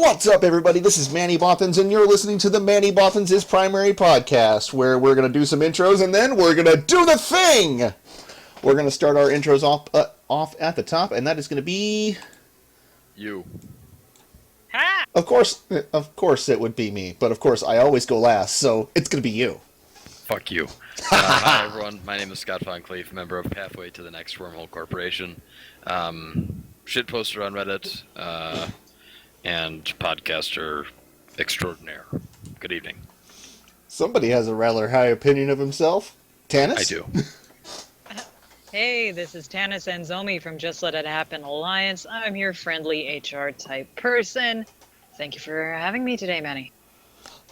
What's up, everybody? This is Manny Bothans, and you're listening to the Manny Bothans is Primary Podcast, where we're going to do some intros, and then we're going to do the thing! We're going to start our intros off at the top, and that is going to be... You. Ha! Of course it would be me, but of course I always go last, so it's going to be you. Fuck you. Hi, everyone. My name is Scott Von Cleef, member of Pathway to the Next Wormhole Corporation. Shitposter on Reddit, and podcaster extraordinaire. Good evening. Somebody has a rather high opinion of himself. Tanis? I do. Hey, this is Tanis Anzomi from Just Let It Happen Alliance. I'm your friendly HR type person. Thank you for having me today, Manny.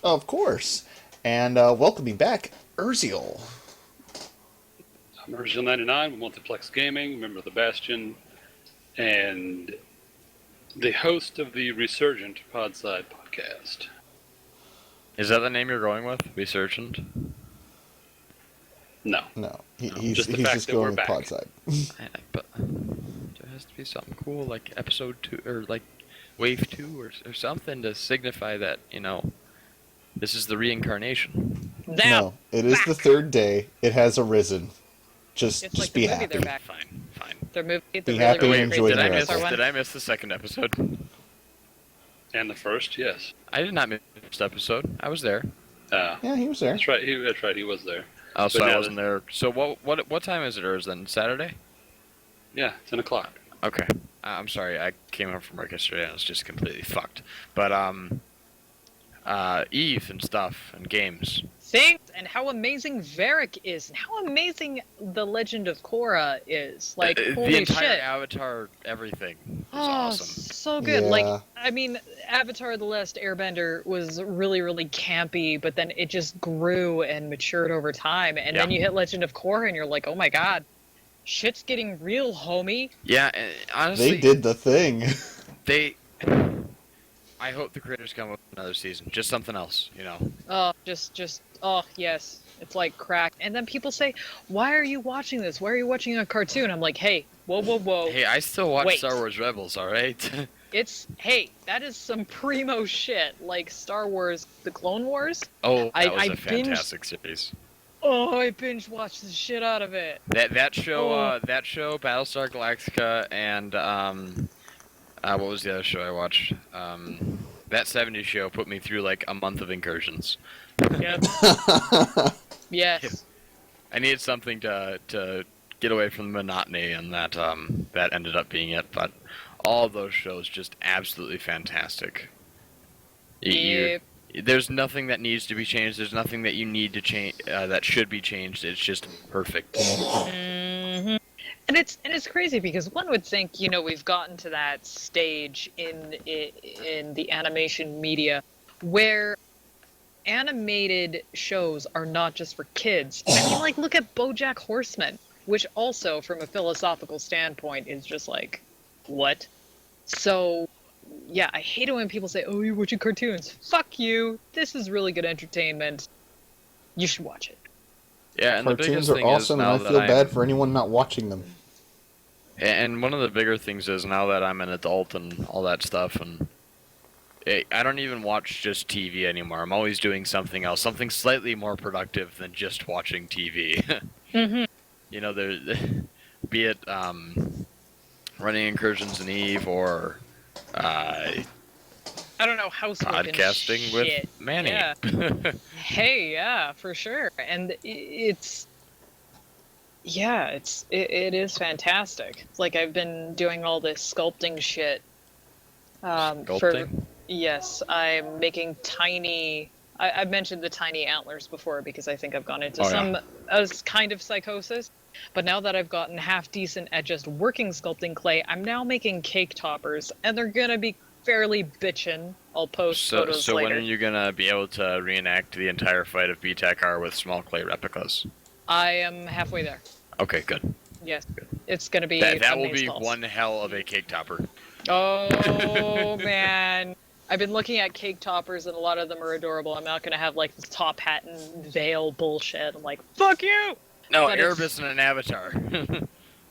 Of course. And welcoming back, Urziel. I'm Urziel99 with Multiplex Gaming, member of the Bastion, and the host of the Resurgent Podside podcast. Is that the name you're going with? Resurgent? No. No, he's just the just fact that going we're back. Podside. But there has to be something cool, like episode 2, or like wave 2, or something to signify that, you know, this is the reincarnation. No, it is the third day. It has arisen. Just like be the movie happy. They're back. Fine. Their movie, the Be really, happy really and great enjoy the dinosaur rest. one. Did I miss the second episode? And the first, yes. I did not miss the first episode. I was there. Yeah, he was there. That's right. He was there. Oh, so But I now wasn't there. So what time is it, Urs, then? Saturday? Yeah, 10 o'clock. Okay. I'm sorry, I came home from work yesterday and I was just completely fucked. But, Eve and stuff, and games. Things, and how amazing Varric is, and how amazing the Legend of Korra is. Like, holy the entire shit. Avatar, everything is Oh, awesome. so good. Yeah. Like, I mean, Avatar The Last Airbender was really, really campy, but then it just grew and matured over time. And then Yeah. you hit Legend of Korra and you're like, oh my god, shit's getting real, homie. Yeah, and honestly, They did the thing. I hope the creators come up with another season. Just something else, you know. Oh, oh, yes. It's like crack. And then people say, why are you watching this? Why are you watching a cartoon? I'm like, hey, whoa. Hey, I still watch Wait. Star Wars Rebels, alright? Hey, that is some primo shit. Like Star Wars, The Clone Wars. Oh, that was I a fantastic series. Oh, I binge watched the shit out of it. That show, Oh. Battlestar Galactica, and, what was the other show I watched? That 70s show put me through like a month of incursions. Yep. Yes. I needed something to get away from the monotony, and that ended up being it. But all of those shows just absolutely fantastic. Yep. There's nothing that needs to be changed. There's nothing that you need to change that should be changed. It's just perfect. Mm-hmm. And it's crazy because one would think, you know, we've gotten to that stage in the animation media where animated shows are not just for kids. I mean, like, look at BoJack Horseman, which also, from a philosophical standpoint, is just like, what? So, yeah, I hate it when people say, oh, you're watching cartoons. Fuck you. This is really good entertainment. You should watch it. Yeah, and the Cartoons biggest are thing is awesome, and now I that feel bad for anyone not watching them. And one of the bigger things is now that I'm an adult and all that stuff, and I don't even watch just TV anymore. I'm always doing something else, something slightly more productive than just watching TV. Mm-hmm. You know, be it running incursions in Eve or I don't know, housework and podcasting shit. with Manny. Yeah. Hey, yeah, for sure. And it is fantastic. It's like I've been doing all this sculpting shit. Sculpting? Yes, I'm making tiny... I've mentioned the tiny antlers before because I think I've gone into some kind of psychosis. But now that I've gotten half decent at just working sculpting clay, I'm now making cake toppers, and they're gonna be fairly bitchin'. I'll post photos So later. when are you gonna be able to reenact the entire fight of BTEC with small clay replicas? I am halfway there. Okay, good. Yes, it's gonna be. That will amaze be balls. one hell of a cake topper. Oh man, I've been looking at cake toppers, and a lot of them are adorable. I'm not gonna have like this top hat and veil bullshit. I'm like, fuck you. No, But Erebus and an Avatar.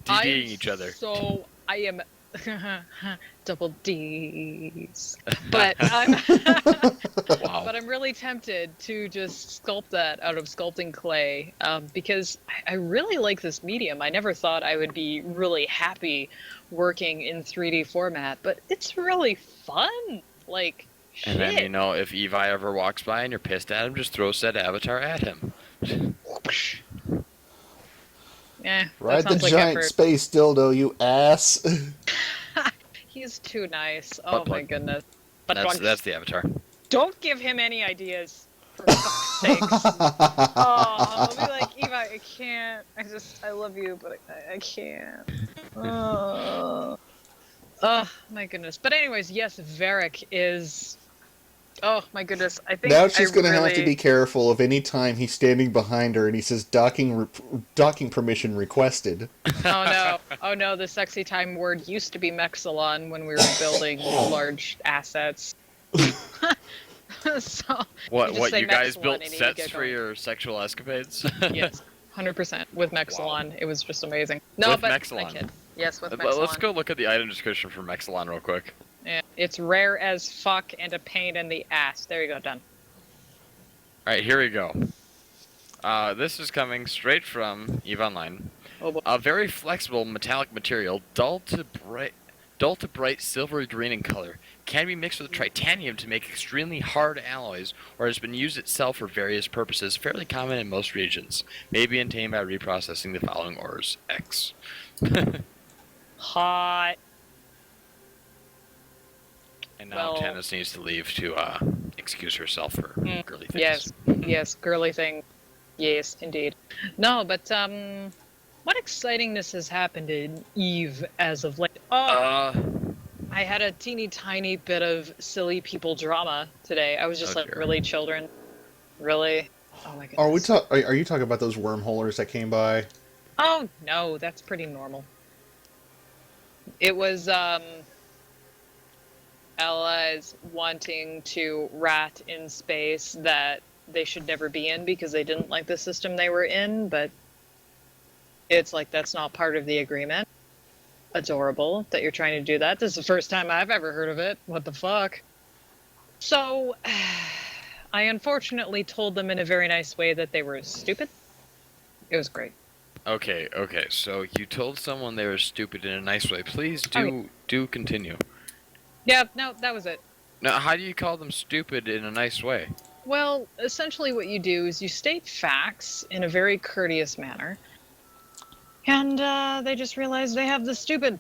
DDing each other. So I am Double D's. But I'm Wow. but I'm really tempted to just sculpt that out of sculpting clay because I really like this medium. I never thought I would be really happy working in 3D format, but it's really fun. Like, And then, shit. if Evi ever walks by and you're pissed at him, just throw said avatar at him. That Ride the sounds like giant effort. space dildo, you ass. He's too nice. Oh Butt my plug. goodness. But That's the avatar. don't give him any ideas, for fuck's sakes. Oh, I'll be like, Eva, I can't. I love you, but I can't. Oh. Oh, my goodness. But anyways, yes, Varric is... Oh, my goodness. I think Now she's I going to really... have to be careful of any time he's standing behind her and he says docking permission requested. Oh, no. Oh, no, the sexy time word used to be Mexilon when we were building large assets. So, What just say you guys Mexilon built and you sets get for going. your sexual escapades? Yes, 100% with Mexilon. It was just amazing. No, With but Mexilon. I kid. Yes, with Mexilon. Let's go look at the item description for Mexilon real quick. Yeah, it's rare as fuck and a pain in the ass. There you go, done. Alright, here we go. This is coming straight from EVE Online. Oh boy. A very flexible metallic material, dull to bright silvery green in color, can be mixed with titanium to make extremely hard alloys, or has been used itself for various purposes, fairly common in most regions. May be obtained by reprocessing the following ores. X. Hot. And now Well- Tannis needs to leave to excuse herself for girly things. Yes, yes, girly thing. Yes, indeed. No, but what excitingness has happened in Eve as of late? Oh, I had a teeny tiny bit of silly people drama today. I was just Oh, like, dear. really, children? Really? Oh my goodness. Are you talking about those wormholers that came by? Oh, no, that's pretty normal. It was, allies wanting to rat in space that they should never be in because they didn't like the system they were in, but it's like, that's not part of the agreement. Adorable that you're trying to do that. This is the first time I've ever heard of it. What the fuck? So, I unfortunately told them in a very nice way that they were stupid. It was great. Okay, so you told someone they were stupid in a nice way. Please Oh, do continue. Yeah, no, that was it. Now, how do you call them stupid in a nice way? Well, essentially what you do is you state facts in a very courteous manner. And they just realize they have the stupid.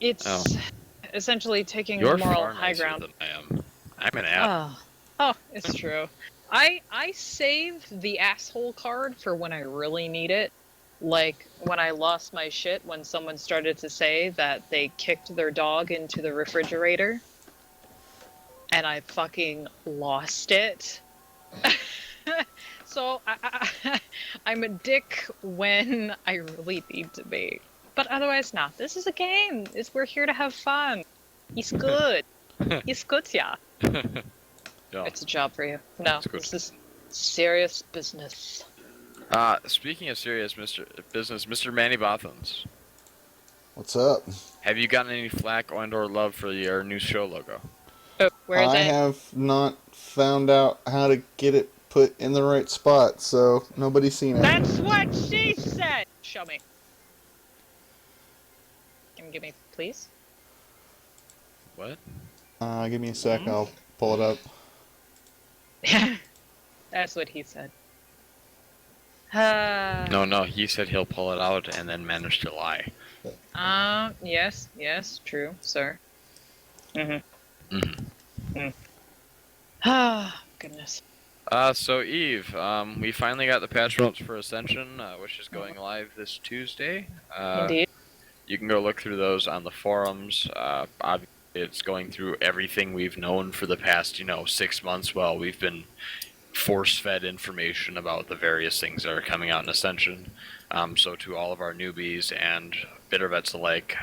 It's essentially taking You're moral far high nicer ground. than I am. I'm an ass. Oh, it's true. I save the asshole card for when I really need it. Like when I lost my shit when someone started to say that they kicked their dog into the refrigerator. And I fucking lost it. So I'm a dick when I really need to be. But otherwise not. This is a game. We're here to have fun. He's good. He's good, yeah. Yeah. It's a job for you. No, It's good. this is serious business. Speaking of serious business, Mr. Manny Bothans, What's up? have you gotten any flack or love for your new show logo? Oh, where is I it? have not found out how to get it put in the right spot, so nobody's seen it. That's what she said! Show me. Can you give me, please? What? Give me a sec, I'll pull it up. That's what he said. No, he said he'll pull it out and then managed to lie. Yes, true, sir. Mm-hmm. Ah, goodness. So Eve, we finally got the patch notes for Ascension, which is going live this Tuesday. Indeed. You can go look through those on the forums. Obviously, it's going through everything we've known for the past, 6 months. Well, we've been force-fed information about the various things that are coming out in Ascension. So to all of our newbies and bitter vets alike,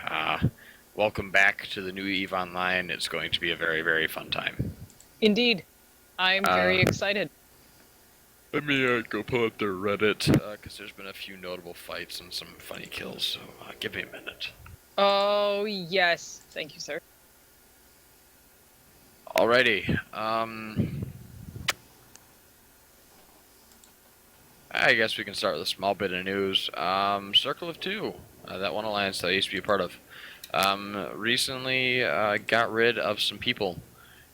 welcome back to the new EVE Online. It's going to be a very, very fun time. Indeed. I'm very excited. Let me go pull up their Reddit, because there's been a few notable fights and some funny kills, so give me a minute. Oh, yes. Thank you, sir. Alrighty. I guess we can start with a small bit of news. Circle of Two, that one alliance that I used to be a part of, recently got rid of some people.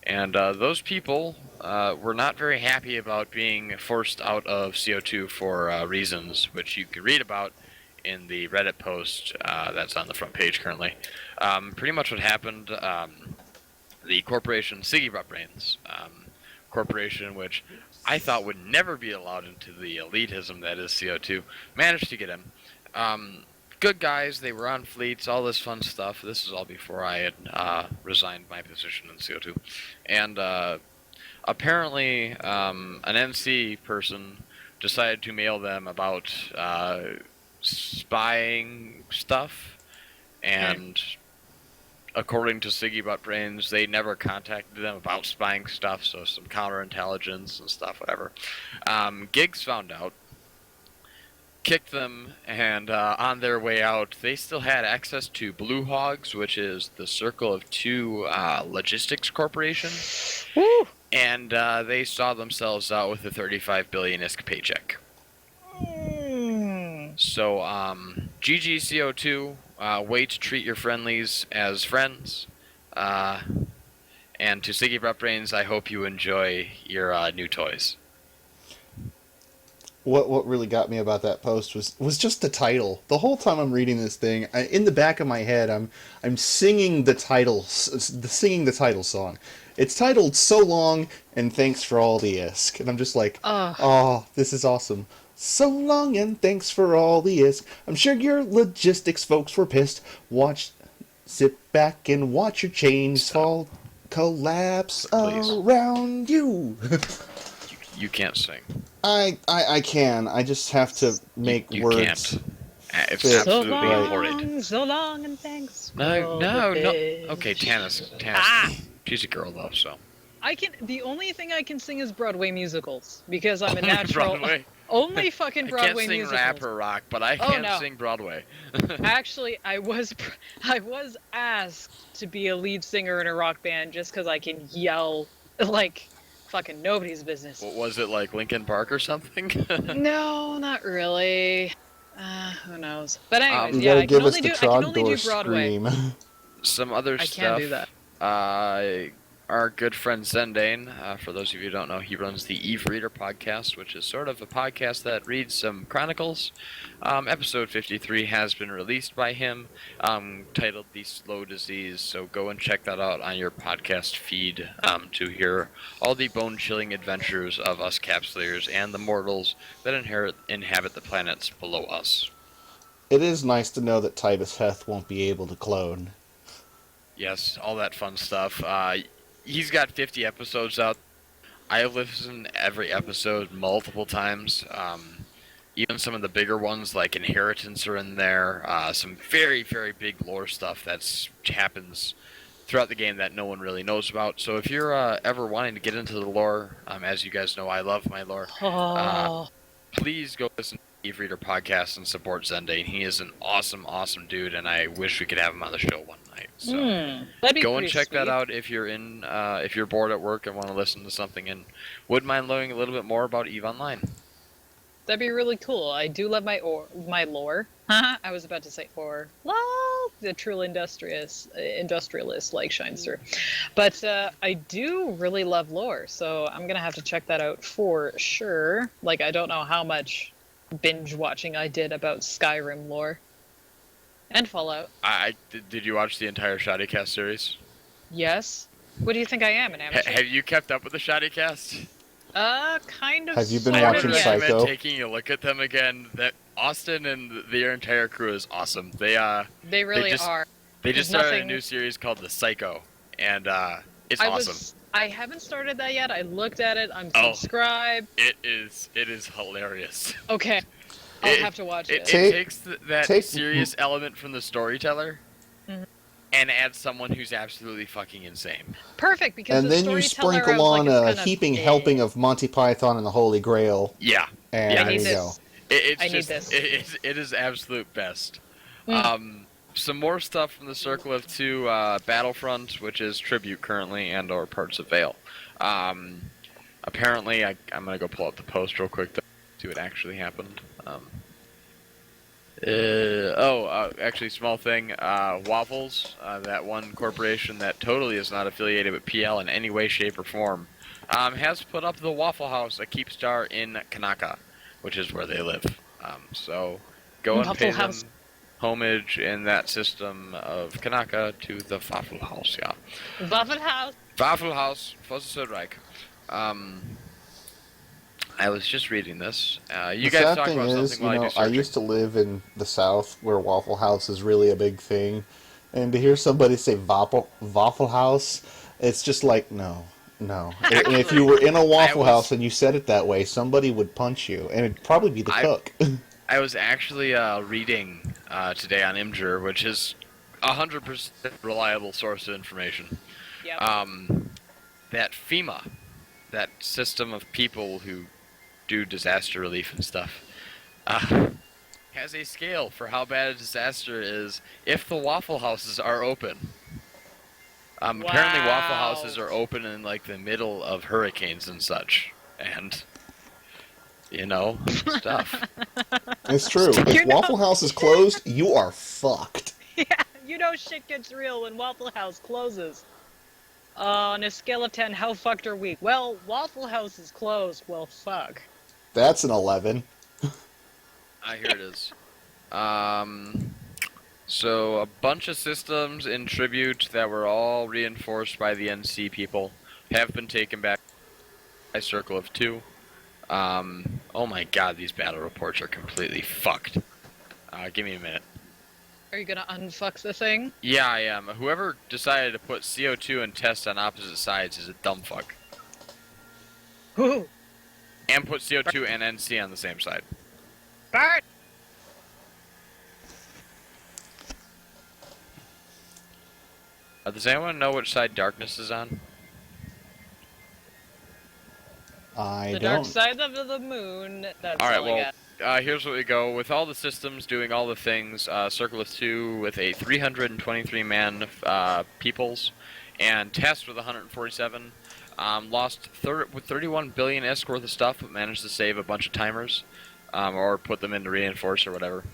And those people were not very happy about being forced out of CO2 for reasons which you can read about in the Reddit post that's on the front page currently. Pretty much what happened, the corporation Siggy Butt Brains, corporation which I thought would never be allowed into the elitism that is CO2, managed to get him. Good guys, they were on fleets, all this fun stuff. This is all before I had resigned my position in CO2. And apparently, an NC person decided to mail them about spying stuff, and according to Siggy Butt Brains, they never contacted them about spying stuff, so some counterintelligence and stuff, whatever. Gigs found out, kicked them, and on their way out, they still had access to Blue Hogs, which is the Circle of Two logistics corporation. Woo! And they saw themselves out with a 35 billion-isk paycheck. So, GGCO2, way to treat your friendlies as friends. And to Siggy Butt Brains, I hope you enjoy your new toys. What really got me about that post was just the title. The whole time I'm reading this thing, in the back of my head, I'm singing the title song. It's titled "So Long and Thanks for All the Isk," and I'm just like, oh, this is awesome. So long and thanks for all the isk. I'm sure your logistics folks were pissed. Sit back and watch your chains fall, collapse Please. around you. You can't sing. I can. I just have to make you words. Can't. It's fit. absolutely so horrid. long, so long, and thanks. No. Okay, Tannis. Ah! She's a girl though, so. The only thing I can sing is Broadway musicals because I'm a natural. Broadway. Only fucking Broadway I can't sing musicals. rap or rock, but I can sing Broadway. Actually, I was asked to be a lead singer in a rock band just because I can yell like fucking nobody's business. What was it, like Linkin Park or something? No, not really. Who knows? But anyways, You yeah, gotta I give can us only the do Broadway. scream. Some other I stuff. can't do that. Our good friend Zendane, for those of you who don't know, he runs the Eve Reader podcast, which is sort of a podcast that reads some chronicles. Episode 53 has been released by him, titled The Slow Disease, so go and check that out on your podcast feed to hear all the bone-chilling adventures of us Capslayers and the mortals that inhabit the planets below us. It is nice to know that Titus Heth won't be able to clone. Yes, all that fun stuff. He's got 50 episodes out. I listened to every episode multiple times. Even some of the bigger ones, like Inheritance, are in there. Some very, very big lore stuff that happens throughout the game that no one really knows about. So if you're ever wanting to get into the lore, as you guys know, I love my lore. Please go listen to the Eve Reader podcast and support Zendane. He is an awesome, awesome dude, and I wish we could have him on the show one night. So That'd be go and pretty check that sweet. out if you're bored at work and want to listen to something and wouldn't mind learning a little bit more about EVE Online. That'd be really cool. I do love my lore. I was about to say ore. Well, the true industrialist like shines through. But I do really love lore, so I'm gonna have to check that out for sure. Like, I don't know how much binge watching I did about Skyrim lore and Fallout. Did you watch the entire Shoddycast series? Yes. What do you think I am, an amateur? Have you kept up with the Shoddycast? Kind of. Have you been sort of, watching yeah. Psycho? I recommend taking a look at them again. That Austin and their entire crew is awesome. They really are. They just There's started nothing- a new series called The Psycho, and it's awesome. I haven't started that yet. I looked at it. I'm Oh. subscribed. It is hilarious. Okay. I'll have to watch it. It Take- takes that take- serious element from the storyteller Mhm. and adds someone who's absolutely fucking insane. Perfect, because And the then you storyteller, I sprinkle was on like, it's a kinda heaping eh. helping of Monty Python and the Holy Grail, Yeah. and Yeah, there I you need go. this. It's I need just this. it is absolute best. Mm. some more stuff from the Circle of Two Battlefront, which is Tribute currently, and/or parts of Vale. Apparently, I'm gonna go pull up the post real quick to see what actually happened. Actually, small thing. Waffles, that one corporation that totally is not affiliated with PL in any way, shape, or form, has put up the Waffle House, a Keep Star in Kanaka, which is where they live. So go and Waffle pay House. them homage in that system of Kanaka to the Waffle House. Yeah, Waffle House. Waffle House, Fosse Reich. I was just reading this. You The guys sad talk thing about is, something while I do I searching. used to live in the South where Waffle House is really a big thing, and to hear somebody say Waffle House, it's just like no. And if you were in a Waffle House and you said it that way, somebody would punch you, and it'd probably be the cook. I was actually reading today on Imgur, which is 100% reliable source of information. Yep. That FEMA, that system of people who do disaster relief and stuff, has a scale for how bad a disaster is if the Waffle Houses are open. Apparently, Waffle Wow. Houses are open in like the middle of hurricanes and such, and stuff. It's true. If Waffle House is closed, you are fucked. Yeah, shit gets real when Waffle House closes. On a scale of 10, how fucked are we? Well, Waffle House is closed. Well, fuck. That's an 11. Here it is. So a bunch of systems in Tribute that were all reinforced by the NC people have been taken back by Circle of Two. Oh my god, these battle reports are completely fucked. Give me a minute. Are you gonna unfuck the thing? Yeah, I am. Whoever decided to put CO2 and test on opposite sides is a dumb fuck. Who? And put CO2 and NC on the same side. Bart! Does anyone know which side Darkness is on? I The don't. dark side of the moon. That's Alright, all I well, got. here's what we go. With all the systems doing all the things, Circle of Two with a 323-man peoples, and Test with 147, lost with 31 billion ISK worth of stuff, but managed to save a bunch of timers, or put them into reinforce or whatever.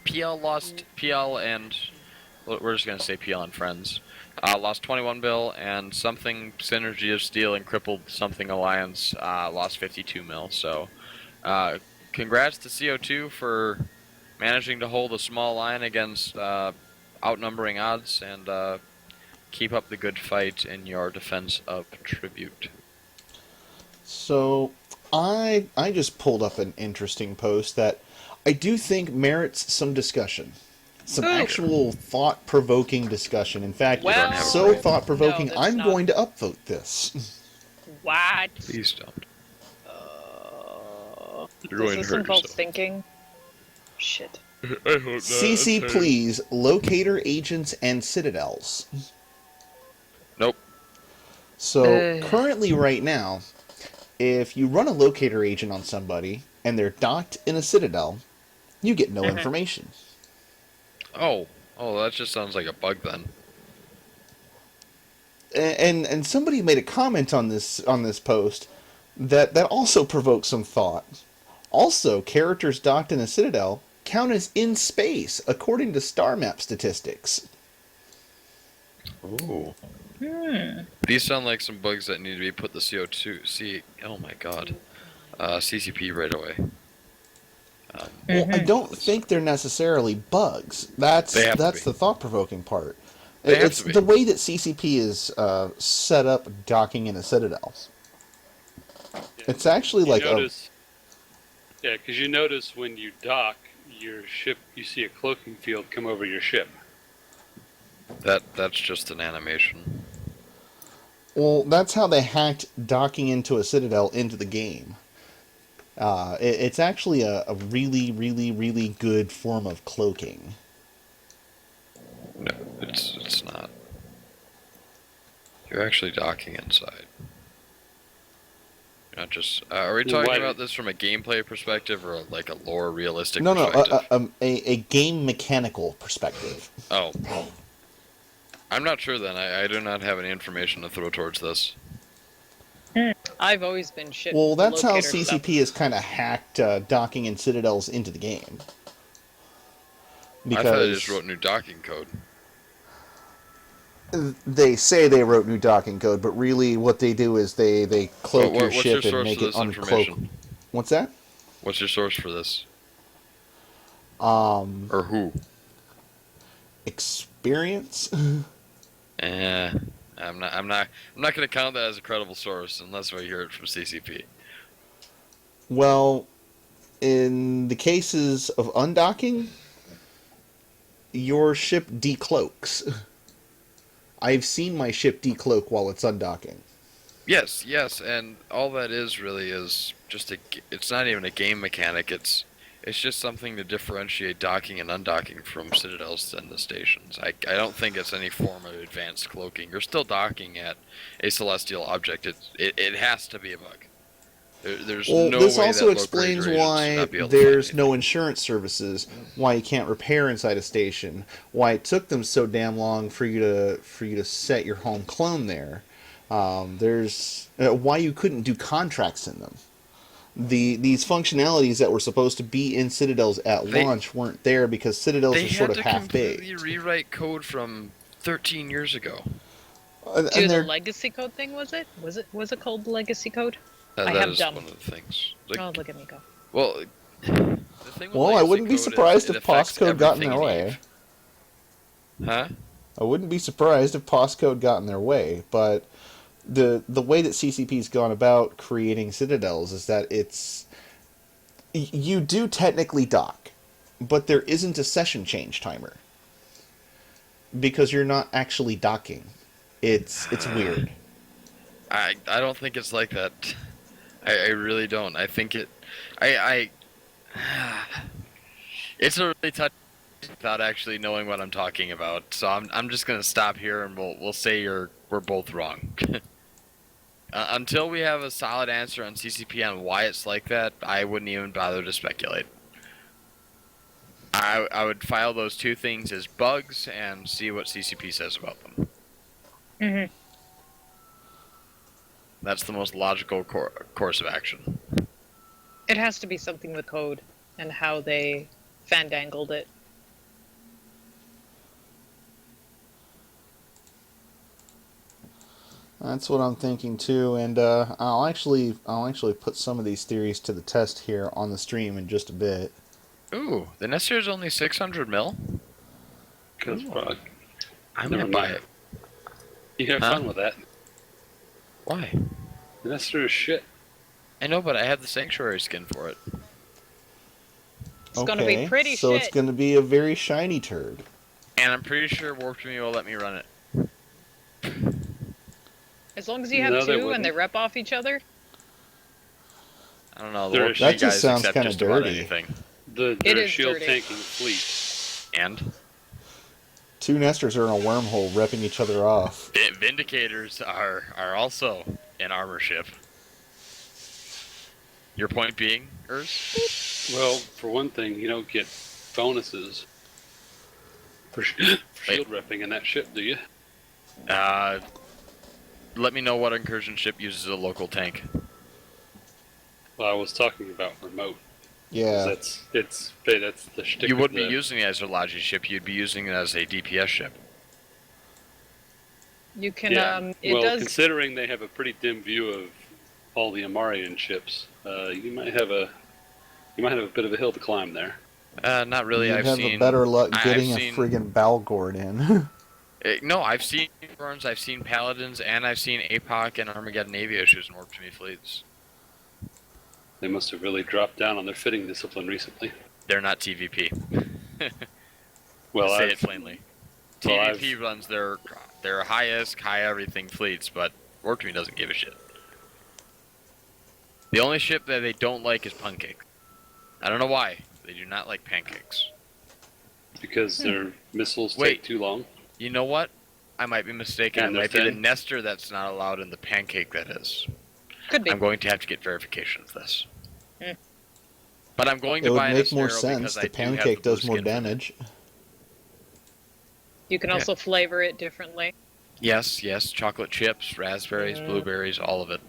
PL lost, PL and, we're just going to say PL and Friends, lost 21 bill, and something Synergy of Steel and Crippled Something Alliance lost 52 mil, so congrats to CO2 for managing to hold a small line against outnumbering odds, and keep up the good fight in your defense of Tribute. So, I just pulled up an interesting post that I do think merits some discussion. Some Ooh. actual thought-provoking discussion. In fact, Well, it's so thought-provoking, no, that's I'm not. going to upvote this. What? Please don't. You're Does going to this hurt involve yourself. thinking? Shit. I hope not. CC, I'm tired. please, locator agents and citadels. Nope. So, currently right now, if you run a locator agent on somebody, and they're docked in a citadel, you get no information. Oh, that just sounds like a bug then. And somebody made a comment on this post that also provoked some thought. Also, characters docked in a citadel count as in space according to star map statistics. Ooh. These sound like some bugs that need to be put the CO2. Oh my god. CCP right away. Well, I don't think they're necessarily bugs. That's They have to be. the thought-provoking part. They have It's to be. the way that CCP is set up docking in a citadel. It's actually You like notice, yeah, because you notice when you dock your ship, you see a cloaking field come over your ship. That's just an animation. well, that's how they hacked docking into a citadel into the game. It's actually a really, really, really good form of cloaking. No, it's not. You're actually docking inside. Not just. Are we Then talking why about did- this from a gameplay perspective or like a lore realistic No, perspective? a game mechanical perspective. Oh. I'm not sure then. I do not have any information to throw towards this. I've always been shit. Well, with the that's how locator CCP stuff. has kind of hacked docking and citadels into the game. I thought they just Because wrote new docking code. they say they wrote new docking code, but really what they do is they cloak your What's your ship and source make for it this uncloak. information? What's that? What's your source for this? Or who? Experience? I'm not gonna count that as a credible source unless I hear it from CCP. Well, in the cases of undocking, your ship decloaks. I've seen my ship decloak while it's undocking. Yes, and all that is really is just it's not even a game mechanic, it's just something to differentiate docking and undocking from citadels and the stations. I don't think it's any form of advanced cloaking. You're still docking at a celestial object. It has to be a bug. There's Well, no this way also that explains low-grade agents should why not be able to find there's no anything. insurance services, why you can't repair inside a station, why it took them so damn long for you to set your home clone there. There's why you couldn't do contracts in them. These functionalities that were supposed to be in Citadels at launch weren't there because Citadels They are sort had of to half completely baked. rewrite code from 13 years ago. And Do the they're legacy code thing, was it? Was it called the legacy code? I That have is dumb. one of the things. Like, Oh, look at me go. well, the thing with well, I legacy wouldn't be code is surprised it if affects postcode got in everything their way. Eve. Huh? I wouldn't be surprised if postcode got in their way, but the way that CCP's gone about creating Citadels is that you do technically dock, but there isn't a session change timer because you're not actually docking. It's weird. I don't think it's like that. I really don't. I think I it's a really tough without actually knowing what I'm talking about. So I'm just gonna stop here and we'll say we're both wrong. Until we have a solid answer on CCP on why it's like that, I wouldn't even bother to speculate. I would file those two things as bugs and see what CCP says about them. Mm-hmm. That's the most logical course of action. It has to be something with code and how they fandangled it. That's what I'm thinking too, and I'll actually put some of these theories to the test here on the stream in just a bit. Ooh, the Nestor is only 600 mil? Because I'm Never gonna buy mind. it. you have Huh? fun with that. Why? The Nestor is shit. I know, but I have the Sanctuary skin for it. It's gonna be pretty so shit. it's going to be a very shiny turd. And I'm pretty sure Warped Me will let me run it. As long as you have No, they two and they wouldn't. rep off each other. I don't know, the There Warped is- Me That just guys sounds accept kinda just about dirty. anything. It They're is shield dirty. tanking fleet. And Two nesters are in a wormhole repping each other off. Vindicators are also an armor ship. Your point being, Urs? Well, for one thing, you don't get bonuses for shield repping in that ship, do you? Let me know what incursion ship uses a local tank. Well, I was talking about remote. Yeah. That's the shtick. You of wouldn't be the- using it as a Logi ship, you'd be using it as a DPS ship. You can Yeah. it well, does considering they have a pretty dim view of all the Amarian ships, you might have a bit of a hill to climb there. Not really. You'd I've have seen a better luck I've getting a seen- friggin' Balgord in. No, I've seen Burns, I've seen Paladins, and I've seen APOC and Armageddon Navy issues in Warped Me fleets. They must have really dropped down on their fitting discipline recently. They're not TVP. Well, Say I've- it plainly. well, TVP runs their high ISK, high everything fleets, but Warped Me doesn't give a shit. The only ship that they don't like is Pancake. I don't know why. They do not like pancakes. because their missiles Wait. take too long. You know what? I might be mistaken. And it might they're be the thin? Nestor that's not allowed in the Pancake that is. Could be. I'm going to have to get verification of this. Mm. But I'm going It to would buy an make more Estero sense. because I The do have pancake the blue does more skin for it. damage. You can Yeah. also flavor it differently. Yes, chocolate chips, raspberries, blueberries, all of it.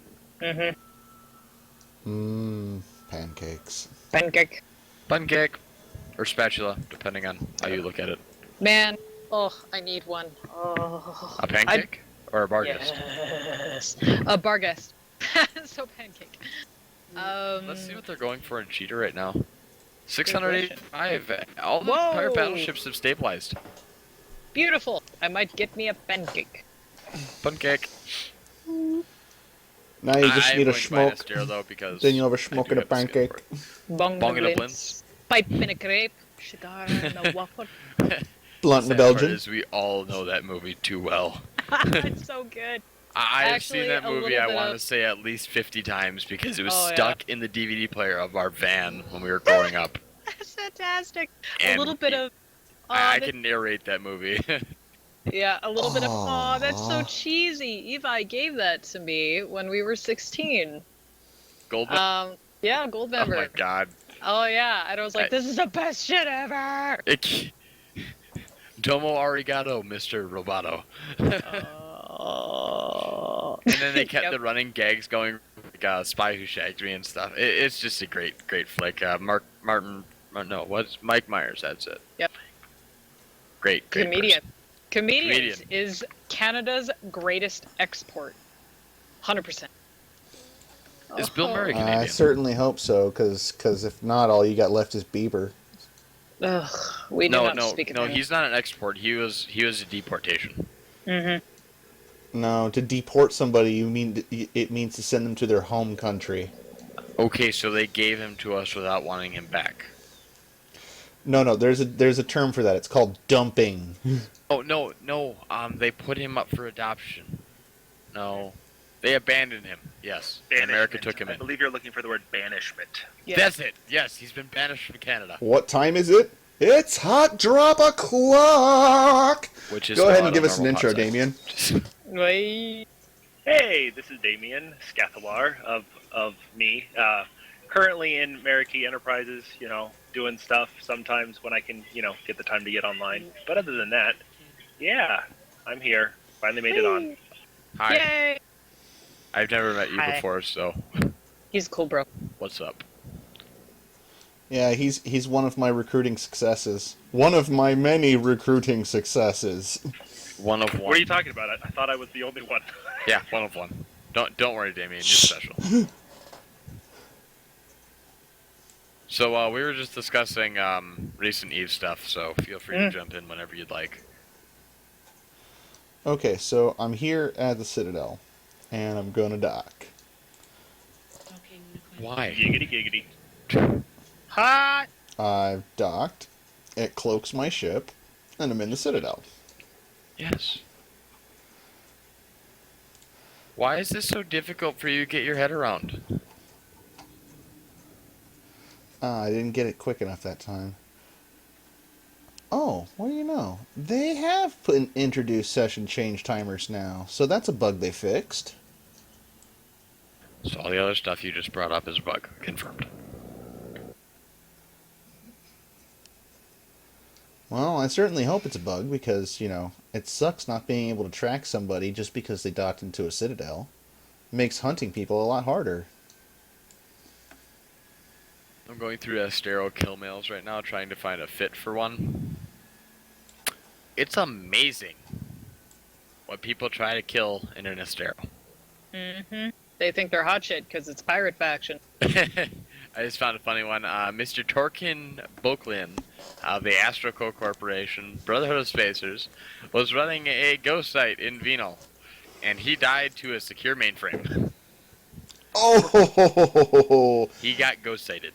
Mm-hmm. Pancakes. Pancake. Bun cake or spatula, depending on how you look at it. Man, I need one. Oh. A pancake or a bargus? Yes. A bargus. So pancake. Let's see what they're going for in Cheetah right now. question. 685. All the Whoa! pirate battleships have stabilized. Beautiful. I might get me a pancake. Bun cake. Now you just I'm need a going to buy an smoke. Estero, though, because Then you'll have a I smoke do and a have the skin pancake. for it. Bong Bong and a blintz. blintz. Pipe and a crepe. Cigar and a waffle. Blunt in the Sad part Belgian. is we all know that movie too well. It's so good. I've Actually, seen that a movie, little I bit want of- to say, at least 50 times because it was Oh, yeah. stuck in the DVD player of our van when we were growing up. That's fantastic. And a little bit of. I can narrate that movie. Yeah, a little bit of. Aw. Oh, that's so cheesy. Levi gave that to me when we were 16. Goldman. Yeah, gold Oh member. my god. Oh yeah, and I was like, this is the best shit ever. Domo arigato, Mr. Roboto. Oh. And then they kept Yep. the running gags going, like Spy Who Shagged Me and stuff. It's just a great flick. Mike Myers, that's it. Yep. Great Comedian. person. Comedians Comedian. is Canada's greatest export. 100%. Is Bill Murray I Canadian? certainly hope so, because if not, all you got left is Bieber. Ugh, we do not speak of No, him. he's not an export. He was a deportation. Mm-hmm. No, to deport somebody, it means to send them to their home country. Okay, so they gave him to us without wanting him back. No, there's a term for that. It's called dumping. Oh no. They put him up for adoption. No, they abandoned him. Yes, and America Banishment. took him I in. believe you're looking for the word banishment. Yeah. That's it. Yes, he's been banished from Canada. What time is it? It's hot drop o'clock. Which is Go ahead not and give a us an normal intro, concept. Damien. Wait. Hey, this is Damien Scathalar of me. Currently in Marikey Enterprises, doing stuff sometimes when I can, get the time to get online. But other than that, yeah, I'm here. Finally made it on. Hi. Yay! I've never met you Hi. before, so He's cool, bro. what's up? Yeah, he's one of my recruiting successes. One of my many recruiting successes. One of one. What are you talking about? I thought I was the only one. Yeah, one of one. Don't worry, Damien. You're special. So we were just discussing recent Eve stuff. So feel free to jump in whenever you'd like. Okay, so I'm here at the Citadel, and I'm gonna dock. Why? Giggity giggity. Hot. I've docked. It cloaks my ship, and I'm in the Citadel. Yes. Why is this so difficult for you to get your head around? I didn't get it quick enough that time. Oh, what do you know? They have introduced session change timers now, so that's a bug they fixed. So all the other stuff you just brought up is a bug. Confirmed. Well, I certainly hope it's a bug because, it sucks not being able to track somebody just because they docked into a Citadel. It makes hunting people a lot harder. I'm going through Estero kill mails right now, trying to find a fit for one. It's amazing what people try to kill in an Estero. Mm-hmm. They think they're hot shit because it's pirate faction. I just found a funny one. Mr. Torkin Boklin of the Astroco Corporation, Brotherhood of Spacers, was running a ghost site in Vino, and he died to a secure mainframe. Oh, He got ghost sighted.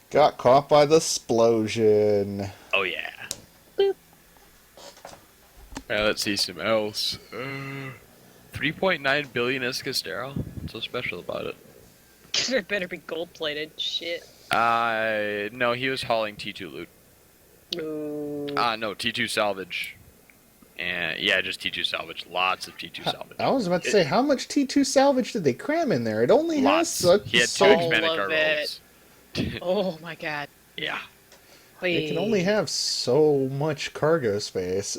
got caught by the explosion. Oh yeah. Let's see some else. 3.9 billion Escastero. What's so special about it? It better be gold plated. Shit. No, he was hauling T2 loot. Ooh. No, T2 salvage. And yeah, just T2 salvage. Lots of T2 salvage. I was about to say, how much T2 salvage did they cram in there? It only Lots. has He had so two All expanded of card it. rolls. Oh my god. Yeah. it can only have so much cargo space.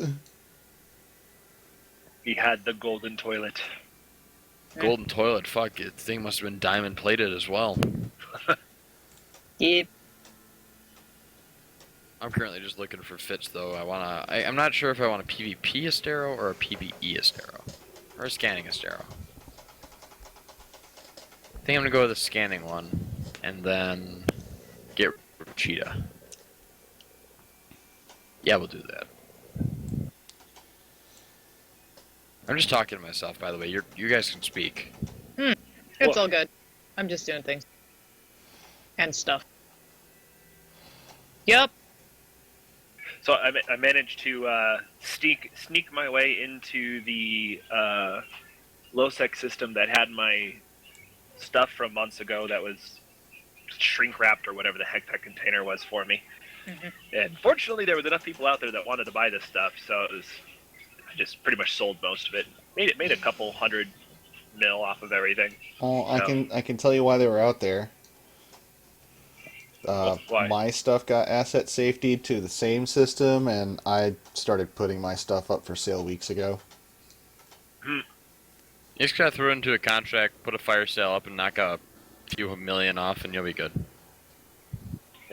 He had the golden toilet. Golden toilet, fuck, it thing must have been diamond plated as well. Yep. I'm currently just looking for fits though. I'm not sure if I want a PvP Astero or a PvE Astero. Or a scanning Astero. I think I'm gonna go with the scanning one. And then get rid of Cheetah. Yeah, we'll do that. I'm just talking to myself, by the way. You guys can speak. It's all good. I'm just doing things. And stuff. Yep. So I managed to sneak my way into the low-sec system that had my stuff from months ago that was shrink-wrapped or whatever the heck that container was for me. Mhm. And fortunately, there was enough people out there that wanted to buy this stuff, so I just pretty much sold most of it. Made a couple $100 mil off of everything. Oh, So- I can tell you why they were out there. Why? My stuff got asset safety to the same system, and I started putting my stuff up for sale weeks ago. You just gotta throw it into a contract, put a fire sale up, and knock a few million off, and you'll be good.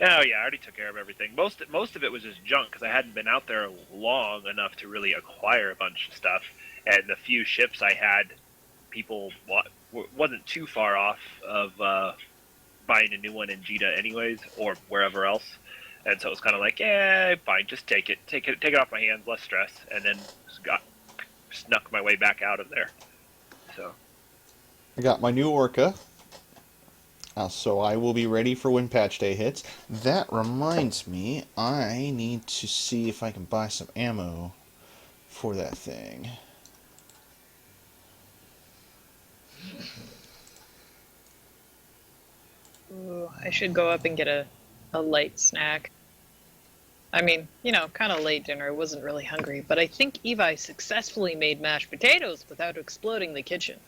Oh yeah, I already took care of everything. Most of it was just junk because I hadn't been out there long enough to really acquire a bunch of stuff. And the few ships I had, people wasn't too far off of buying a new one in Jeddah anyways, or wherever else. And so it was kind of like, yeah, fine, just take it off my hands, less stress. And then snuck my way back out of there. So I got my new Orca. So I will be ready for when patch day hits. That reminds me, I need to see if I can buy some ammo for that thing. Ooh, I should go up and get a light snack. I mean, kind of late dinner. I wasn't really hungry, but I think Evi successfully made mashed potatoes without exploding the kitchen.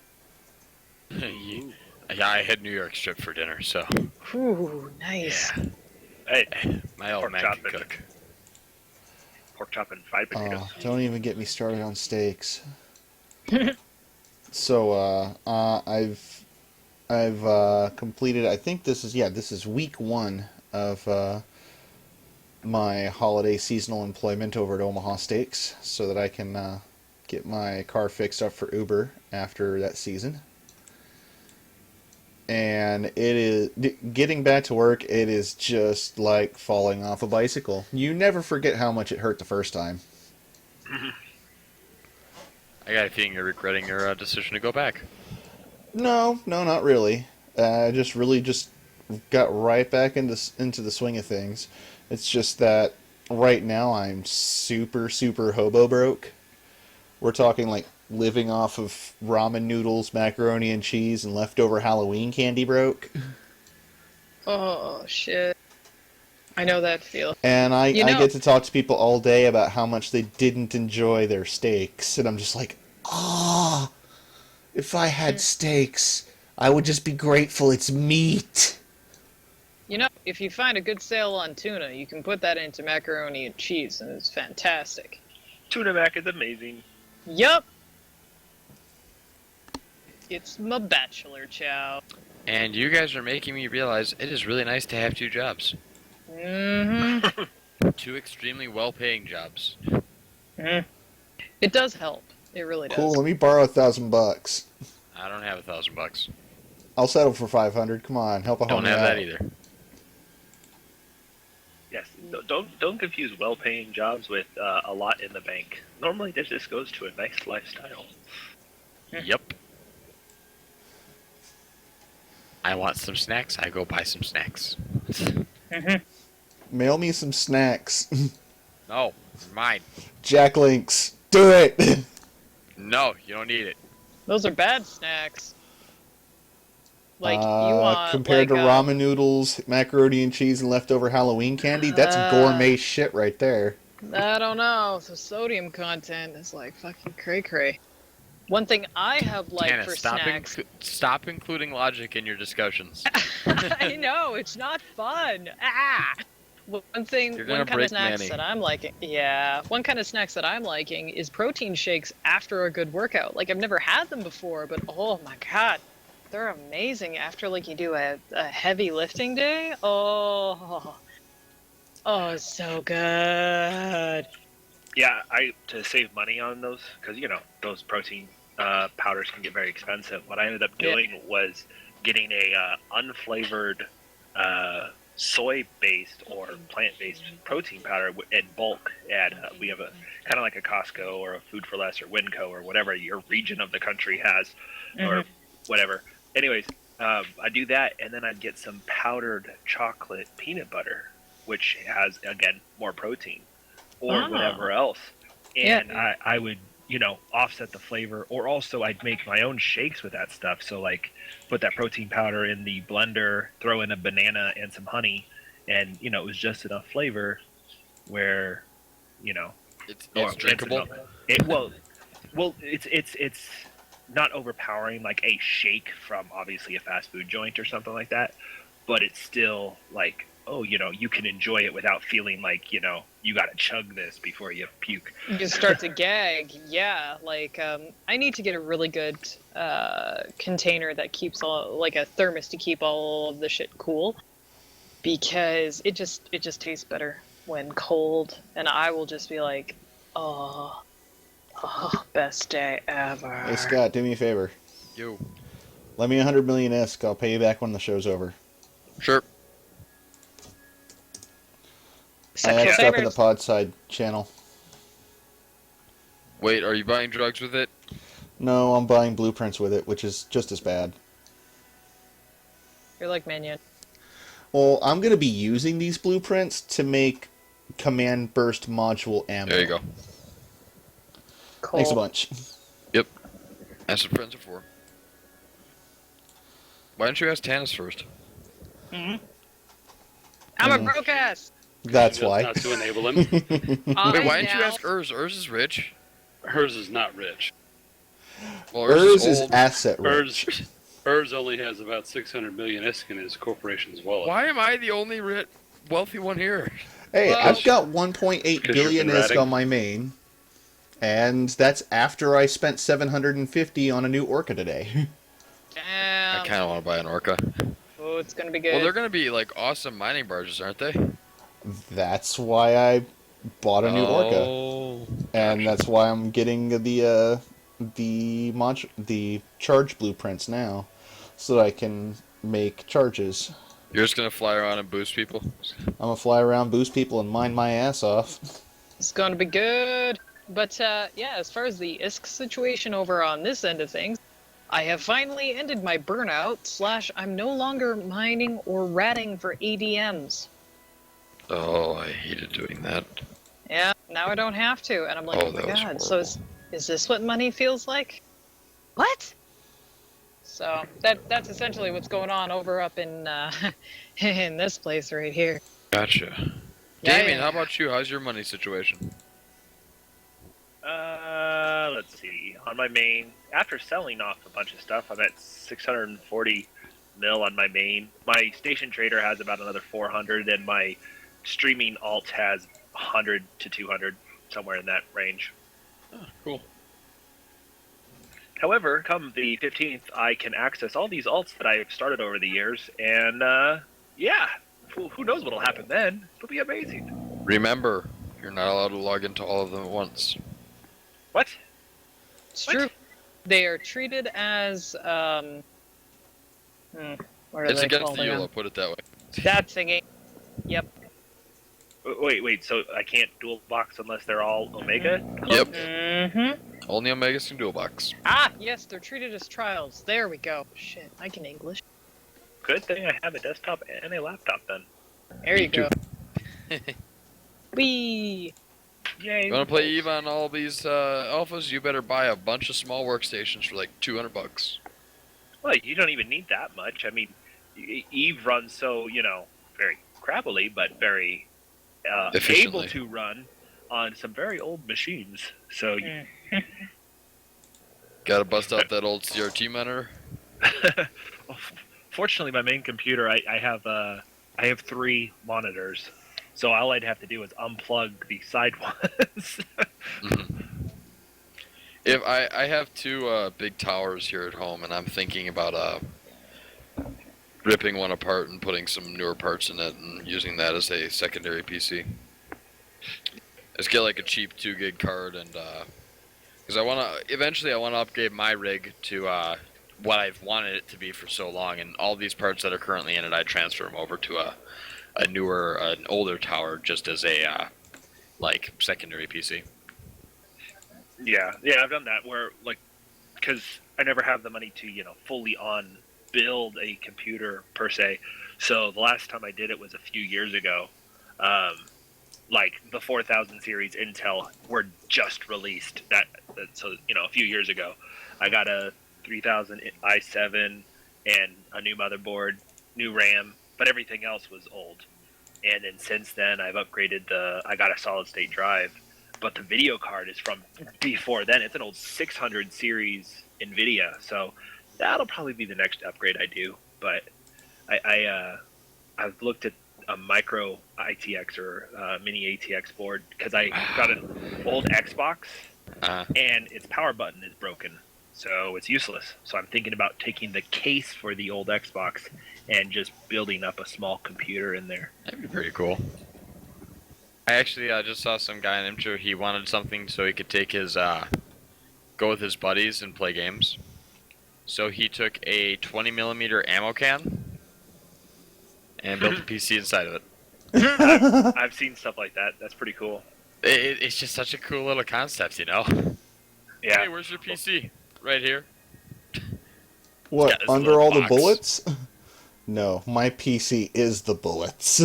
Yeah, I had New York strip for dinner, so. Ooh, nice. hey, My old Pork man chop can it. cook. pork chop and fried potatoes. Oh, don't even get me started on steaks. So, I've completed, I think this is week 1 of my holiday seasonal employment over at Omaha Steaks, so that I can get my car fixed up for Uber after that season. And it is getting back to work. It is just like falling off a bicycle. You never forget how much it hurt the first time. I got a feeling you're regretting your decision to go back. No, not really. I just got right back into the swing of things. It's just that right now I'm super hobo broke. We're talking like living off of ramen noodles, macaroni and cheese, and leftover Halloween candy broke. Oh, shit. I know that feel. And I get to talk to people all day about how much they didn't enjoy their steaks. And I'm just like, if I had steaks, I would just be grateful it's meat. If you find a good sale on tuna, you can put that into macaroni and cheese, and it's fantastic. Tuna mac is amazing. Yup. It's my bachelor chow. And you guys are making me realize it is really nice to have 2 jobs. Mm-hmm. 2 extremely well-paying jobs. It does help. It really does. Cool, let me borrow $1,000. I don't have $1,000. I'll settle for 500. Come on, help a homie Don't have out. that either. Yes, don't confuse well-paying jobs with a lot in the bank. Normally, this just goes to a nice lifestyle. Yep. I want some snacks. I go buy some snacks. Mail me some snacks. No, mine. Jack Links, do it. No, you don't need it. Those are bad snacks. Like, you want, compared like, to ramen noodles, macaroni and cheese, and leftover Halloween candy, that's gourmet shit right there. I don't know. The sodium content is like fucking cray-cray. One thing I have liked Tannis, for stop, snacks. stop including logic in your discussions. I know, it's not fun. Ah! One You're gonna kind of break snacks Manny. that I'm liking. Yeah, one kind of snacks that I'm liking is protein shakes after a good workout. Like I've never had them before, but oh my god, they're amazing after like you do a heavy lifting day. Oh, it's so good. Yeah, to save money on those, because those protein powders can get very expensive. What I ended up doing was getting a unflavored soy-based or plant-based protein powder in bulk. And we have a kind of like a Costco or a Food for Less or Winco or whatever your region of the country has, or whatever. Anyways, I do that, and then I'd get some powdered chocolate peanut butter, which has again more protein, or whatever else. And I would, offset the flavor, or also I'd make my own shakes with that stuff. So like put that protein powder in the blender, throw in a banana and some honey, and it was just enough flavor where, it's drinkable. It's not overpowering like a shake from obviously a fast food joint or something like that, but it's still like, you can enjoy it without feeling like, you got to chug this before you puke. You start to gag. Yeah, like I need to get a really good container that keeps like a thermos to keep all of the shit cool, because it just tastes better when cold, and I will just be like, oh, best day ever. Hey, Scott, do me a favor. Yo. Let me 100 million ISK. I'll pay you back when the show's over. Sure. I Sexual asked up in the favors. pod side channel. Wait, are you buying drugs with it? No, I'm buying blueprints with it, which is just as bad. You're like Minion. Well, I'm going to be using these blueprints to make command burst module ammo. There you go. Cool. Thanks a bunch. Yep. That's what friends are for. Why don't you ask Tannis first? I'm a broke ass. That's Just why. Not to enable him. Wait, why didn't you now- ask Urs? Urs is rich. Hers is not rich. Well, Urs is old. asset rich. Hers only has about 600 million ISK in his corporation's wallet. Why am I the only wealthy one here? Hey, Well- I've got 1.8 'Cause billion you've been ISK ratting. on my main, and that's after I spent 750 on a new Orca today. Damn. I kind of want to buy an Orca. Oh, it's gonna be good. Well, they're going to be like awesome mining barges, aren't they? That's why I bought a new Orca, Oh. and that's why I'm getting the charge blueprints now, so that I can make charges. You're just going to fly around and boost people? I'm gonna fly around, boost people, and mine my ass off. It's gonna be good. But yeah, as far as the ISK situation over on this end of things, I have finally ended my burnout / I'm no longer mining or ratting for ADMs. Oh, I hated doing that. Yeah, now I don't have to, and I'm like, Oh, oh my that was god, so horrible. is this what money feels like? What? So that's essentially what's going on over up in in this place right here. Gotcha. Yeah, Damien, yeah. how about you? How's your money situation? Let's see. On my main, after selling off a bunch of stuff, I'm at 640 mil on my main. My station trader has about another 400, and my streaming alt has 100 to 200, somewhere in that range. Oh, cool. However, come the 15th, I can access all these alts that I've started over the years, and yeah, who knows what'll happen then? It'll be amazing. Remember, you're not allowed to log into all of them at once. What? It's What? true. They are treated as what are It's they against called the again? EULA, put it that way. That thingy. Yep. Wait, so I can't dual box unless they're all Omega? Yep. Mm-hmm. Only Omegas can dual box. Ah, yes, they're treated as trials. There we go. Shit, I can English. Good thing I have a desktop and a laptop then. There you Me too. go. Wee. Yay. You want to play EVE on all these alphas? You better buy a bunch of small workstations for like $200. Well, you don't even need that much. I mean, Eve runs so, very crappily, but very able Efficiently. to run on some very old machines. So, Gotta bust out that old CRT monitor. fortunately, my main computer, I have 3 monitors. So all I'd have to do is unplug the side ones. If I have 2 big towers here at home, and I'm thinking about ripping one apart and putting some newer parts in it and using that as a secondary PC. Let's get like a cheap 2 gig card, and because eventually I want to upgrade my rig to what I've wanted it to be for so long, and all these parts that are currently in it, I transfer them over to an older tower just as a like secondary PC. Yeah, I've done that where because I never have the money to fully build a computer per se. So the last time I did it was a few years ago. Like the 4000 series Intel were just released. So a few years ago, I got a 3000 i7 and a new motherboard, new RAM, but everything else was old. And then since then, I've upgraded I got a solid state drive, but the video card is from before then. It's an old 600 series NVIDIA, so that'll probably be the next upgrade I do. But I've looked at a micro ITX or mini ATX board because I got an old Xbox and its power button is broken, so it's useless. So I'm thinking about taking the case for the old Xbox and just building up a small computer in there. That'd be pretty cool. I actually just saw some guy in intro. He wanted something so he could take his go with his buddies and play games. So he took a 20mm ammo can and built a PC inside of it. I've seen stuff like that. That's pretty cool. It's just such a cool little concept, you know? Yeah. Hey, where's your PC? Right here. What, Yeah, this under little all the box. bullets? No, my PC is the bullets.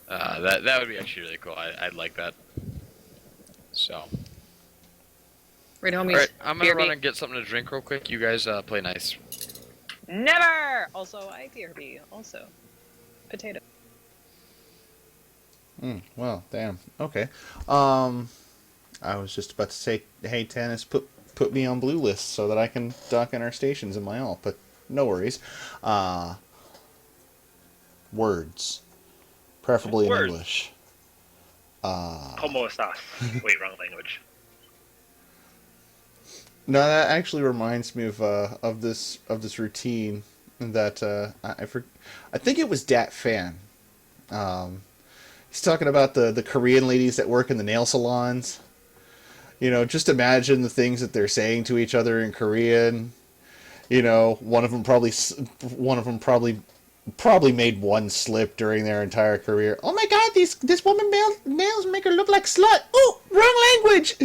That would be actually really cool. I'd like that. So. Right, homies. Alright, I'm gonna BRB. run and get something to drink real quick. You guys play nice. Never! Also, I BRB. Also. Potato. Well, damn. Okay. I was just about to say, hey, Tannis, put me on blue list so that I can dock in our stations in my alt, but no worries. Words. Preferably Words. in English. Como estas? Wait, wrong language. No, that actually reminds me of this routine that I think it was Dat Fan. He's talking about the Korean ladies that work in the nail salons. You know, just imagine the things that they're saying to each other in Korean. You know, one of them probably made one slip during their entire career. Oh my God, this woman nails make her look like slut. Oh, wrong language.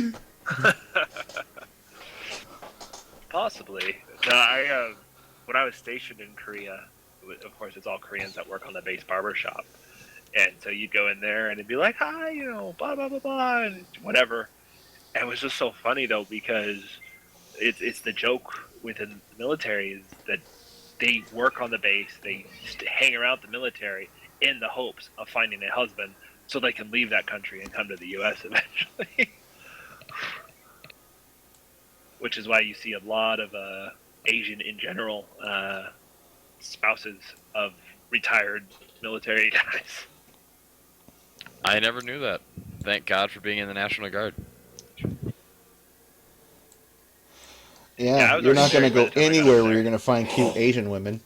Possibly. When I was stationed in Korea, of course, it's all Koreans that work on the base barber shop. And so you'd go in there and it'd be like, hi, blah, blah, blah, blah, and whatever. And it was just so funny, though, because it's the joke within the military is that they work on the base, they hang around the military in the hopes of finding a husband so they can leave that country and come to the U.S. eventually. Which is why you see a lot of Asian in general spouses of retired military guys. I never knew that. Thank God for being in the National Guard. Yeah, I was you're not going to already go by the time I got anywhere there. where you're going to find cute Asian women.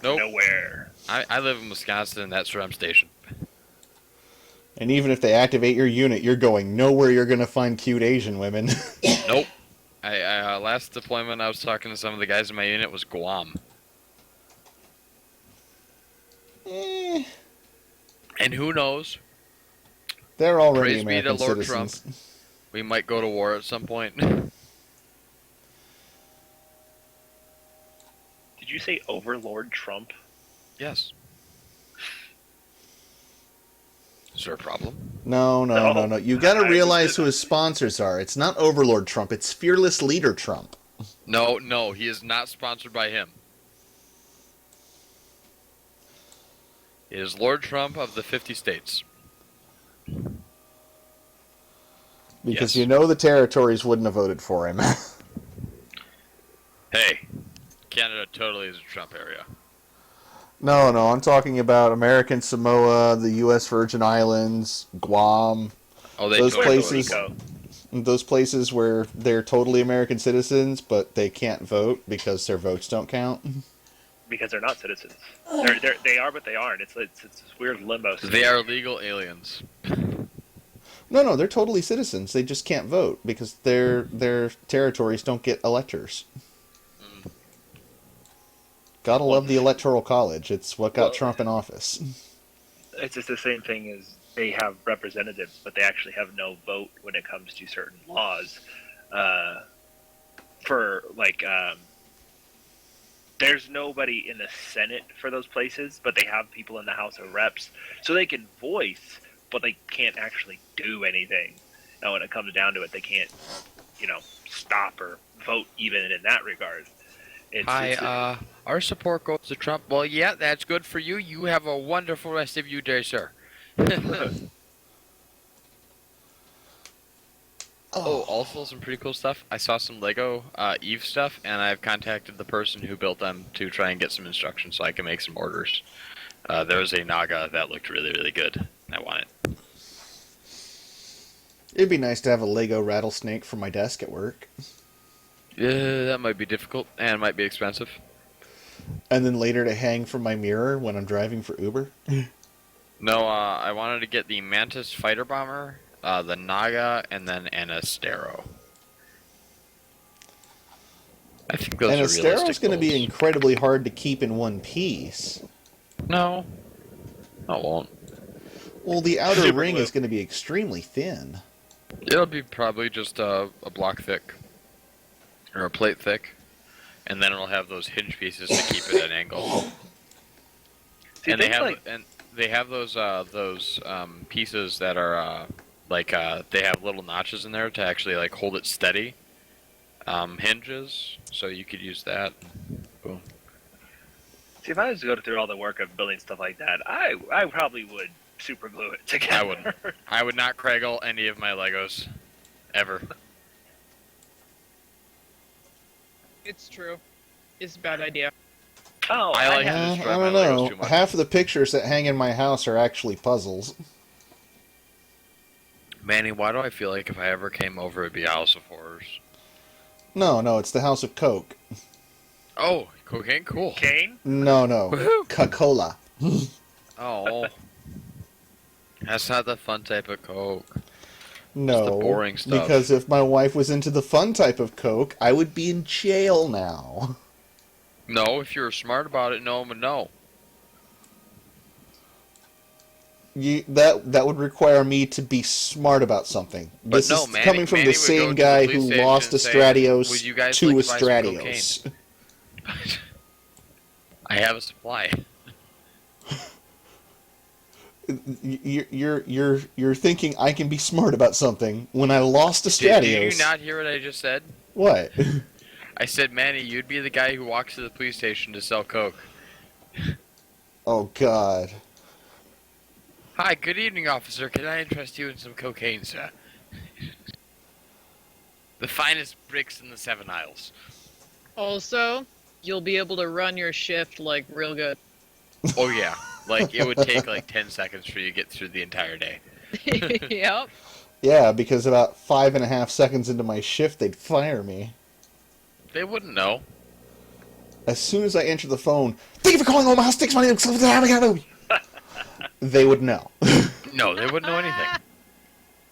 Nope. Nowhere. I live in Wisconsin, and that's where I'm stationed. And even if they activate your unit, you're going nowhere you're going to find cute Asian women. Nope. I last deployment I was talking to some of the guys in my unit was Guam. Eh, And who knows? they're already Praise be to American Lord citizens. Trump. We might go to war at some point. Did you say Overlord Trump? Yes. Is there a problem? No. No. You got to I realize was- who his sponsors are. It's not Overlord Trump. It's Fearless Leader Trump. No, he is not sponsored by him. It is Lord Trump of the 50 states. Because Yes. the territories wouldn't have voted for him. Hey, Canada totally is a Trump area. No, I'm talking about American Samoa, the U.S. Virgin Islands, Guam, Oh, they those totally places. voted. Those places where they're totally American citizens, but they can't vote because their votes don't count. because they're not citizens. They are, but they aren't. It's this weird limbo. They are legal aliens. No, they're totally citizens. They just can't vote because their territories don't get electors. Gotta love the Electoral College. It's what got Trump in office. It's just the same thing as they have representatives, but they actually have no vote when it comes to certain laws. There's nobody in the Senate for those places, but they have people in the House of Reps, so they can voice, but they can't actually do anything. Now, when it comes down to it, they can't, stop or vote even in that regard. Our support goes to Trump. Well, yeah, that's good for you. You have a wonderful rest of your day, sir. Also some pretty cool stuff. I saw some Lego Eve stuff, and I've contacted the person who built them to try and get some instructions so I can make some orders. There was a Naga that looked really, really good, and I want it. It'd be nice to have a Lego rattlesnake for my desk at work. Yeah, that might be difficult, and might be expensive. And then later to hang from my mirror when I'm driving for Uber. No, I wanted to get the Mantis fighter bomber, the Naga, and then an Astero. I think those And are Astero's realistic going to be goals. incredibly hard to keep in one piece. No, I won't. Well, the outer Super ring glue. is going to be extremely thin. It'll be probably just a block thick, or a plate thick, and then it'll have those hinge pieces to keep it at an angle. See, And they things have those pieces that are they have little notches in there to actually like hold it steady. Hinges, so you could use that. Boom. See, if I was to go through all the work of building stuff like that, I probably would super glue it together. I wouldn't. I would not Craggle any of my Legos, ever. It's true. It's a bad idea. Oh, I like have- to I destroy don't my Legos know. too much. Half of the pictures that hang in my house are actually puzzles. Manny, why do I feel like if I ever came over, it'd be a House of Horrors? No, it's the House of Coke. Oh, cocaine, cool. Kane? No, Woohoo! Coca-Cola. Oh, that's not the fun type of Coke. No, the boring stuff. because if my wife was into the fun type of Coke, I would be in jail now. No, if you're smart about it, no one would know. That would require me to be smart about something. But This no, is Manny- coming from Manny the would go same to the guy police who station lost a and say, Stratios "Would you guys to like a to buy some Stratios. I have a supply. You're thinking I can be smart about something when I lost a Stratios. Did you not hear what I just said? What? I said, Manny, you'd be the guy who walks to the police station to sell Coke. Oh God. Hi, good evening, officer. Can I interest you in some cocaine, sir? The finest bricks in the 7 Isles. Also, you'll be able to run your shift like real good. Oh, yeah. Like, it would take like 10 seconds for you to get through the entire day. Yep. Yeah, because about 5.5 seconds into my shift, they'd fire me. They wouldn't know. As soon as I enter the phone, thank you for calling Omaha Steaks. My name is... They would know. No, they wouldn't know anything.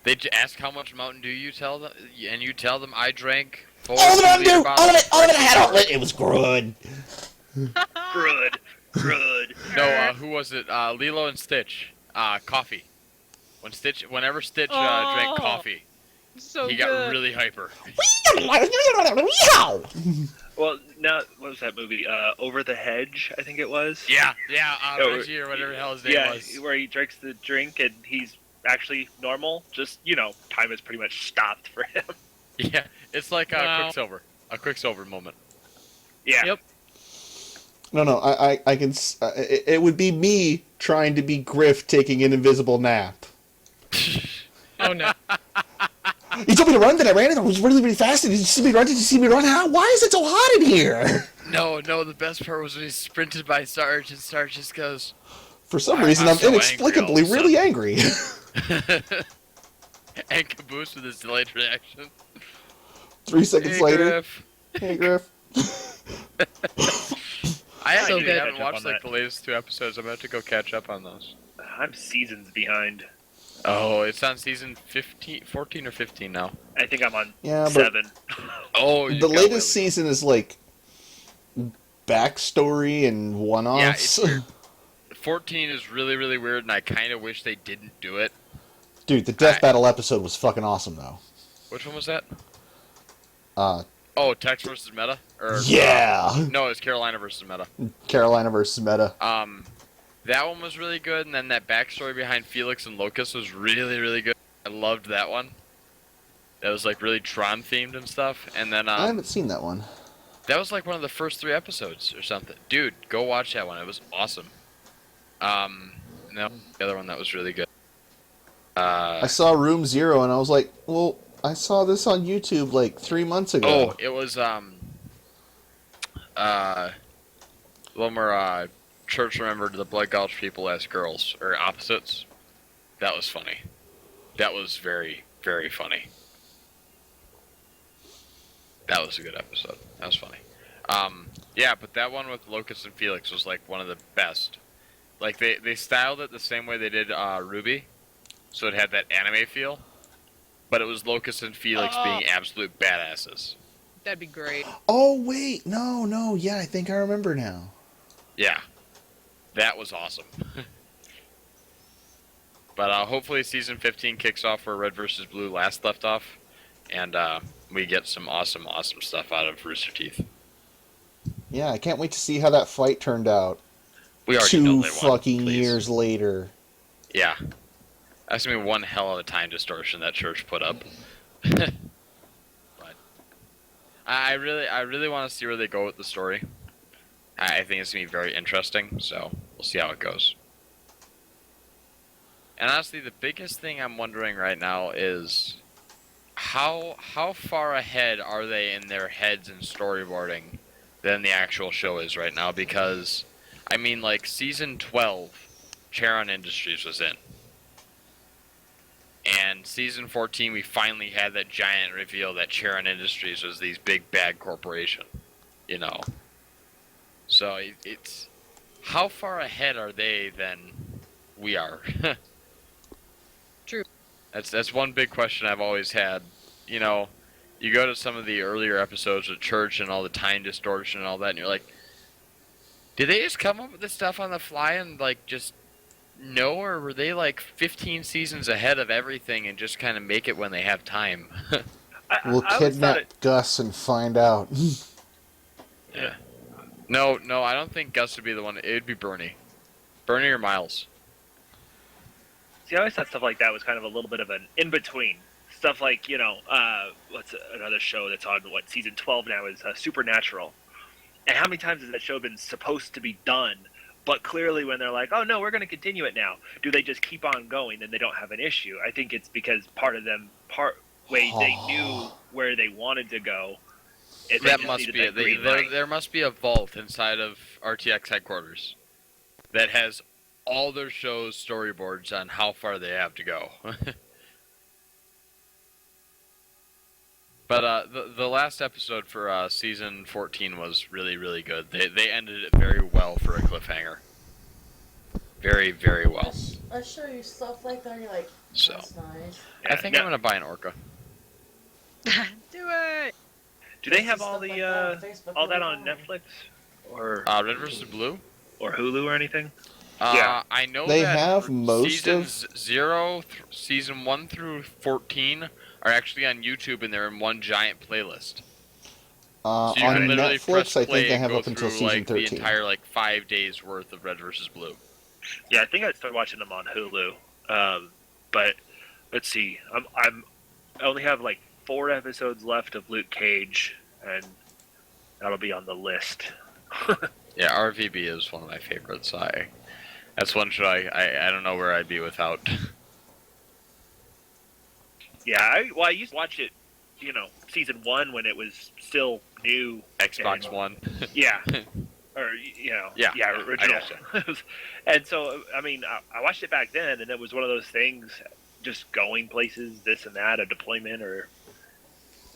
They'd ask how much Mountain Dew you tell them, and you tell them I drank 4 All the Mountain 2-liter Dew! bottles All of it I had outlet. It was good. Good. No, who was it? Lilo and Stitch. Coffee. Whenever Stitch drank Oh. coffee, So he good. got really hyper. Well, now, what was that movie? Over the Hedge, I think it was. Yeah, Reggie or whatever the hell his name was. where he drinks the drink and he's actually normal. Just, time has pretty much stopped for him. Yeah, it's like Wow. a Quicksilver moment. Yeah. Yep. No, I can... It would be me trying to be Griff taking an invisible nap. Oh no. me to run? Then I ran and I was really, really fast. Did you see me run? Did you see me run? Why is it so hot in here? No, the best part was when he sprinted by Sarge, and Sarge just goes... For some reason, I'm so inexplicably angry all of a really angry. And Caboose with his delayed reaction. 3 seconds Hey, later. Griff. Hey, Griff. I actually good. haven't Catch up watched on like the latest 2 episodes. I'm about to go catch up on those. I'm seasons behind. Oh, it's on season 14 or 15 now. I think I'm on Yeah, but 7. Oh, you the got latest Willie. season is like backstory and Yeah, one-offs. it's weird. 14 is really, really weird, and I kind of wish they didn't do it. Dude, the death battle episode was fucking awesome, though. Which one was that? Uh, Oh, Tex versus Meta? Or, yeah! no, it was Carolina versus Meta. Carolina versus Meta. That one was really good, and then that backstory behind Felix and Locust was really, really good. I loved that one. That was like really Tron themed and stuff. And then I haven't seen that one. that was like one of the first 3 episodes or something. Dude, go watch that one. It was awesome. No, the other one that was really good. I saw Room Zero, and I was like, well, I saw this on YouTube like 3 months ago. Oh, it was one where Church remembered the Blood Gulch people as girls or opposites. That was funny. That was very, very funny. That was a good episode. That was funny. Yeah, but that one with Locust and Felix was like one of the best. Like they styled it the same way they did Ruby, so it had that anime feel. But it was Locust and Felix being absolute badasses. That'd be great. Oh, wait. No. Yeah, I think I remember now. Yeah, that was awesome. But hopefully season 15 kicks off where Red versus Blue last left off, and we get some awesome stuff out of Rooster Teeth. Yeah, I can't wait to see how that fight turned out. We already know 2 they won, fucking please. years later. Yeah, that's gonna be one hell of a time distortion that Church put up. But I really want to see where they go with the story. I think it's gonna be very interesting. So we'll see how it goes. And honestly, the biggest thing I'm wondering right now is how far ahead are they in their heads and storyboarding than the actual show is right now? Because, I mean, like, season 12, Charon Industries was in. And season 14, we finally had that giant reveal that Charon Industries was these big bad corporation, you know. So it's how far ahead are they than we are? True. That's one big question I've always had. You know, you go to some of the earlier episodes of Church and all the time distortion and all that, and you're like, did they just come up with this stuff on the fly and like just know, or were they like 15 seasons ahead of everything and just kind of make it when they have time? We'll I always thought kidnap Gus and find out. Yeah. No, I don't think Gus would be the one. It would be Bernie or Miles. See, I always thought stuff like that was kind of a little bit of an in-between. Stuff like, what's another show that's on, season 12 now is Supernatural. And how many times has that show been supposed to be done? But clearly when they're like, oh, no, we're going to continue it now, do they just keep on going and they don't have an issue? I think it's because they knew where they wanted to go. And they That just must needed be it. that green light. There must be a vault inside of RTX headquarters that has all their shows' storyboards on how far they have to go. But the last episode for season 14 was really, really good. They ended it very well for a cliffhanger. Very, very well. I show you stuff like that, you're like, So that's nice. I think I'm gonna buy an Orca. Do it. Do they have Stuff all like the that on Facebook all that all on the time. Netflix or Red vs. Blue. Hulu or anything? I know They that have most seasons 0, season 1 through 14 are actually on YouTube, and they're in one giant playlist. So you On can literally press Netflix, I play think they and have go up until through, season like, 13. the entire 5 days worth of Red vs. Blue. Yeah, I think I started watching them on Hulu. But let's see, I only have 4 episodes left of Luke Cage, and that'll be on the list. Yeah, RVB is one of my favorites. That's one show I don't know where I'd be without. Yeah, I used to watch it season 1 when it was still new. Xbox and- One. Yeah. Or Yeah, I original. gotcha. And so I mean, I watched it back then, and it was one of those things, just going places, this and that, a deployment, or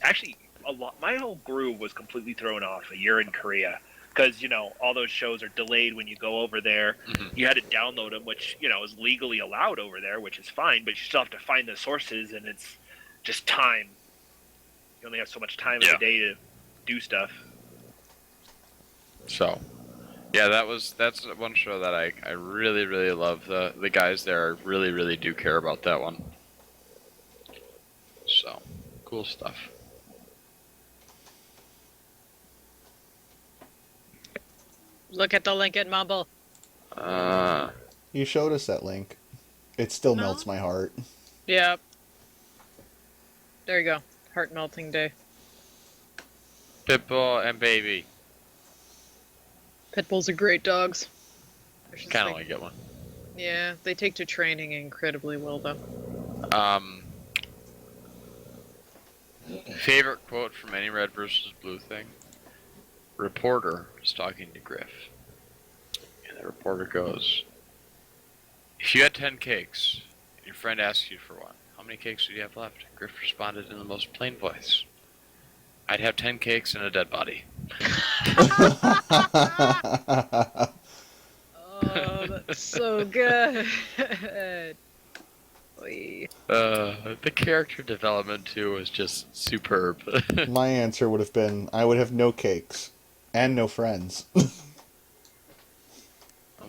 actually a lot. My whole groove was completely thrown off a year in Korea because all those shows are delayed when you go over there. Mhm. You had to download them, which is legally allowed over there, which is fine, but you still have to find the sources, and it's just time. You only have so much time in Yeah. the day to do stuff. So, yeah, that's one show that I really, really love. The guys there really, really do care about that one. So, cool stuff. Look at the link at Mumble. You showed us that link. It still No. melts my heart. Yep. There you go. Heart melting day. Pitbull and Baby. Pit bulls are great dogs. I should Kind of say. want to get one. Yeah, they take to training incredibly well, though. Favorite quote from any Red versus Blue thing? Reporter is talking to Griff. And the reporter goes, if you had 10 cakes, and your friend asks you for one, how many cakes would you have left? And Griff responded in the most plain voice, I'd have 10 cakes and a dead body. Oh, that's so good. Oy. The character development, too, was just superb. My answer would have been, I would have no cakes. And no friends.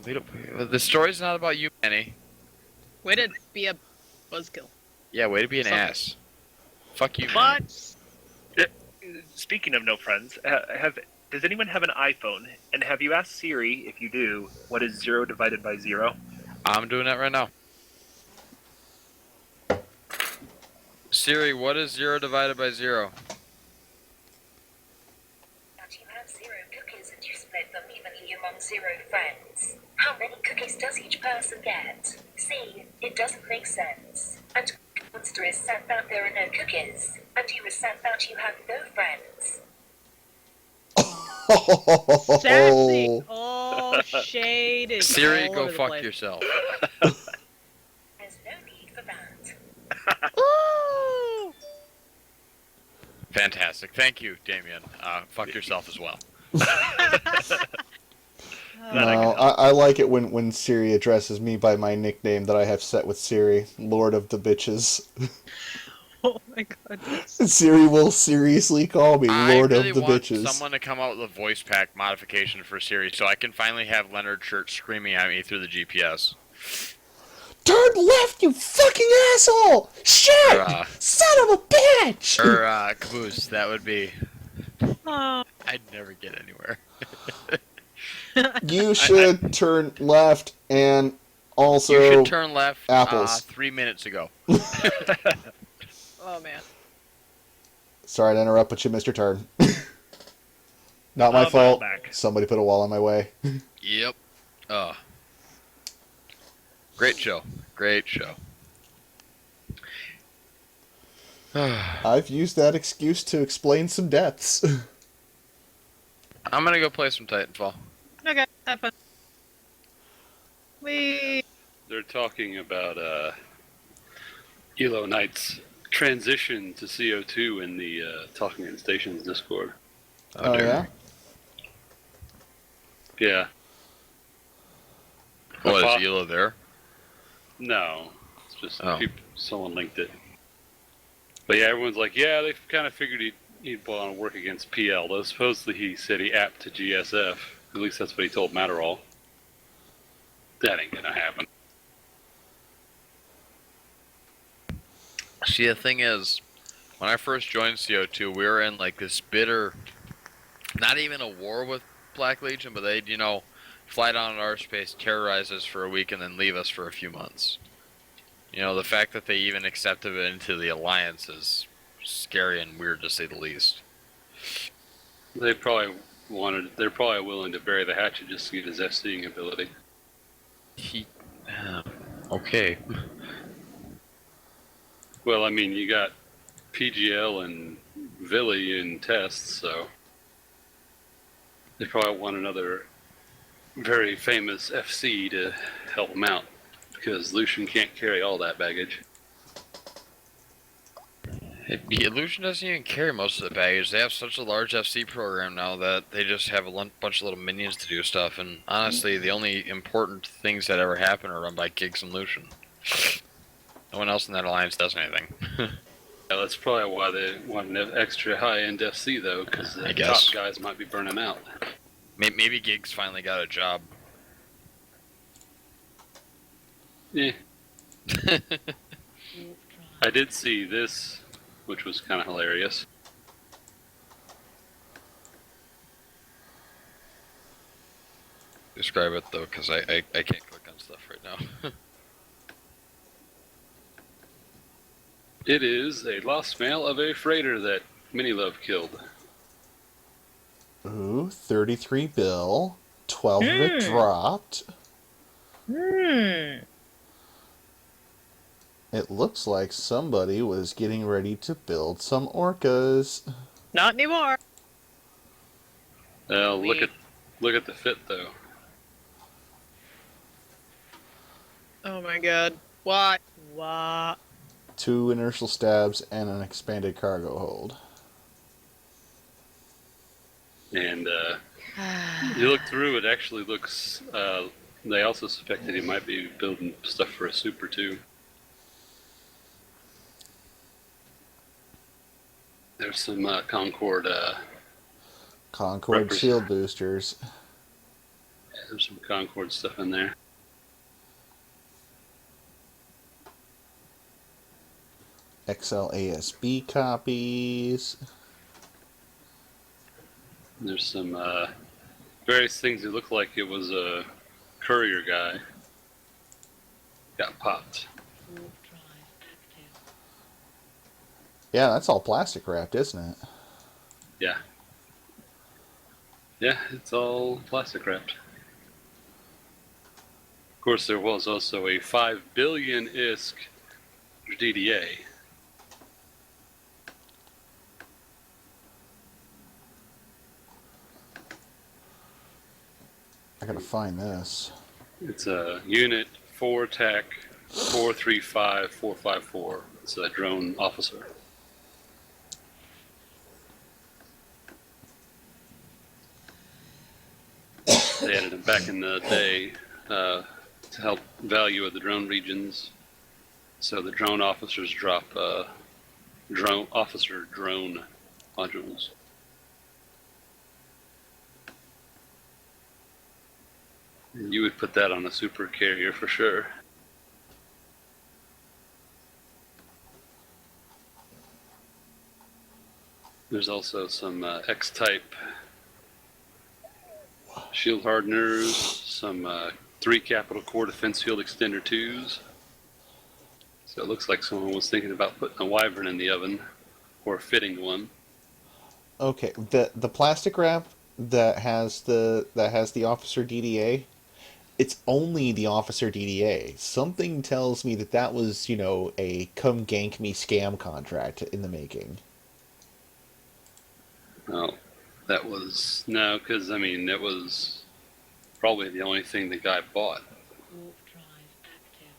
The story's not about you, Manny. Way to be a buzzkill. Yeah, way to be an Something. ass. Fuck you, Manny. But Speaking of no friends, does anyone have an iPhone? And have you asked Siri, if you do, what is 0 divided by 0? I'm doing that right now. Siri, what is 0 divided by 0? That you have 0 cookies and you split them evenly among 0 friends. How many cookies does each person get? See, it doesn't make sense. And Monster is said that there are no cookies, and you is said that you have no friends. sassy. Oh, shade is Siri, all go over the fuck place. yourself. There's no need for that. Ooh! Fantastic. Thank you, Damien. Fuck yourself as well. No, I like it when Siri addresses me by my nickname that I have set with Siri, Lord of the Bitches. Oh my goodness. Siri will seriously call me Lord I really of the want Bitches. someone to come out with a voice pack modification for Siri so I can finally have Leonard Church screaming at me through the GPS. Turn left, you fucking asshole! Shit! Or, Son of a bitch! or Caboose, that would be... Oh. I'd never get anywhere. You should turn left and also... You should turn left apples. 3 minutes ago. Oh man. Sorry to interrupt, but you missed your turn. Not my I'll fault. back. Somebody put a wall in my way. Yep. Great show. Great show. I've used that excuse to explain some deaths. I'm gonna go play some Titanfall. Okay, have fun. We. They're talking about Elo Knight's transition to CO2 in the Talking in Stations Discord. Oh, dear. yeah? Yeah. What, Papa- is Elo there? No, it's just Oh. someone linked it. But yeah, everyone's like, yeah, they kind of figured he'd want to work against PL. Though supposedly he said he apped to GSF. At least that's what he told Matterall. That ain't gonna happen. See, the thing is, when I first joined CO2, we were in like this bitter, not even a war with Black Legion, but they'd, fly down to our space, terrorize us for a week, and then leave us for a few months. The fact that they even accepted it into the Alliance is scary and weird to say the least. They're probably willing to bury the hatchet just to get his F-seeing ability. Okay. Well, I mean, you got PGL and Villy in tests, so they probably want another very famous FC to help them out, because Lucian can't carry all that baggage. Illusion doesn't even carry most of the baggage. They have such a large FC program now that they just have a bunch of little minions to do stuff. And honestly, the only important things that ever happen are run by Giggs and Lucian. No one else in that alliance does anything. Yeah, that's probably why they want an extra high-end FC, though, because the top guys might be burning out. Maybe Giggs finally got a job. Yeah. I did see this, which was kind of hilarious. Describe it, though, because I can't click on stuff right now. It is a lost mail of a freighter that Minilove killed. Ooh, 33 bill. 12 of it dropped. It looks like somebody was getting ready to build some orcas. Not anymore. Look at the fit, though. Oh my god. What? What? 2 inertial stabs and an expanded cargo hold. And you look through, it actually looks... they also suspected he might be building stuff for a super, too. There's some Concord Shield boosters. Yeah, there's some Concord stuff in there. XLASB copies. There's some various things that look like it was a courier guy. Got popped. Yeah, that's all plastic wrapped, isn't it? Yeah. Yeah, it's all plastic wrapped. Of course, there was also a 5 billion ISK DDA. I gotta find this. It's a unit 4 TAC 435454. It's a drone officer. They added it back in the day to help value of the drone regions. So the drone officers drop drone modules. You would put that on a super carrier for sure. There's also some X-type shield hardeners, some 3 Capital Core Defense Field Extender 2s. So it looks like someone was thinking about putting a Wyvern in the oven, or fitting one. Okay, the plastic wrap that has the officer DDA, it's only the officer DDA. Something tells me that was, a come gank me scam contract in the making. Oh, that was... No, because, it was probably the only thing the guy bought.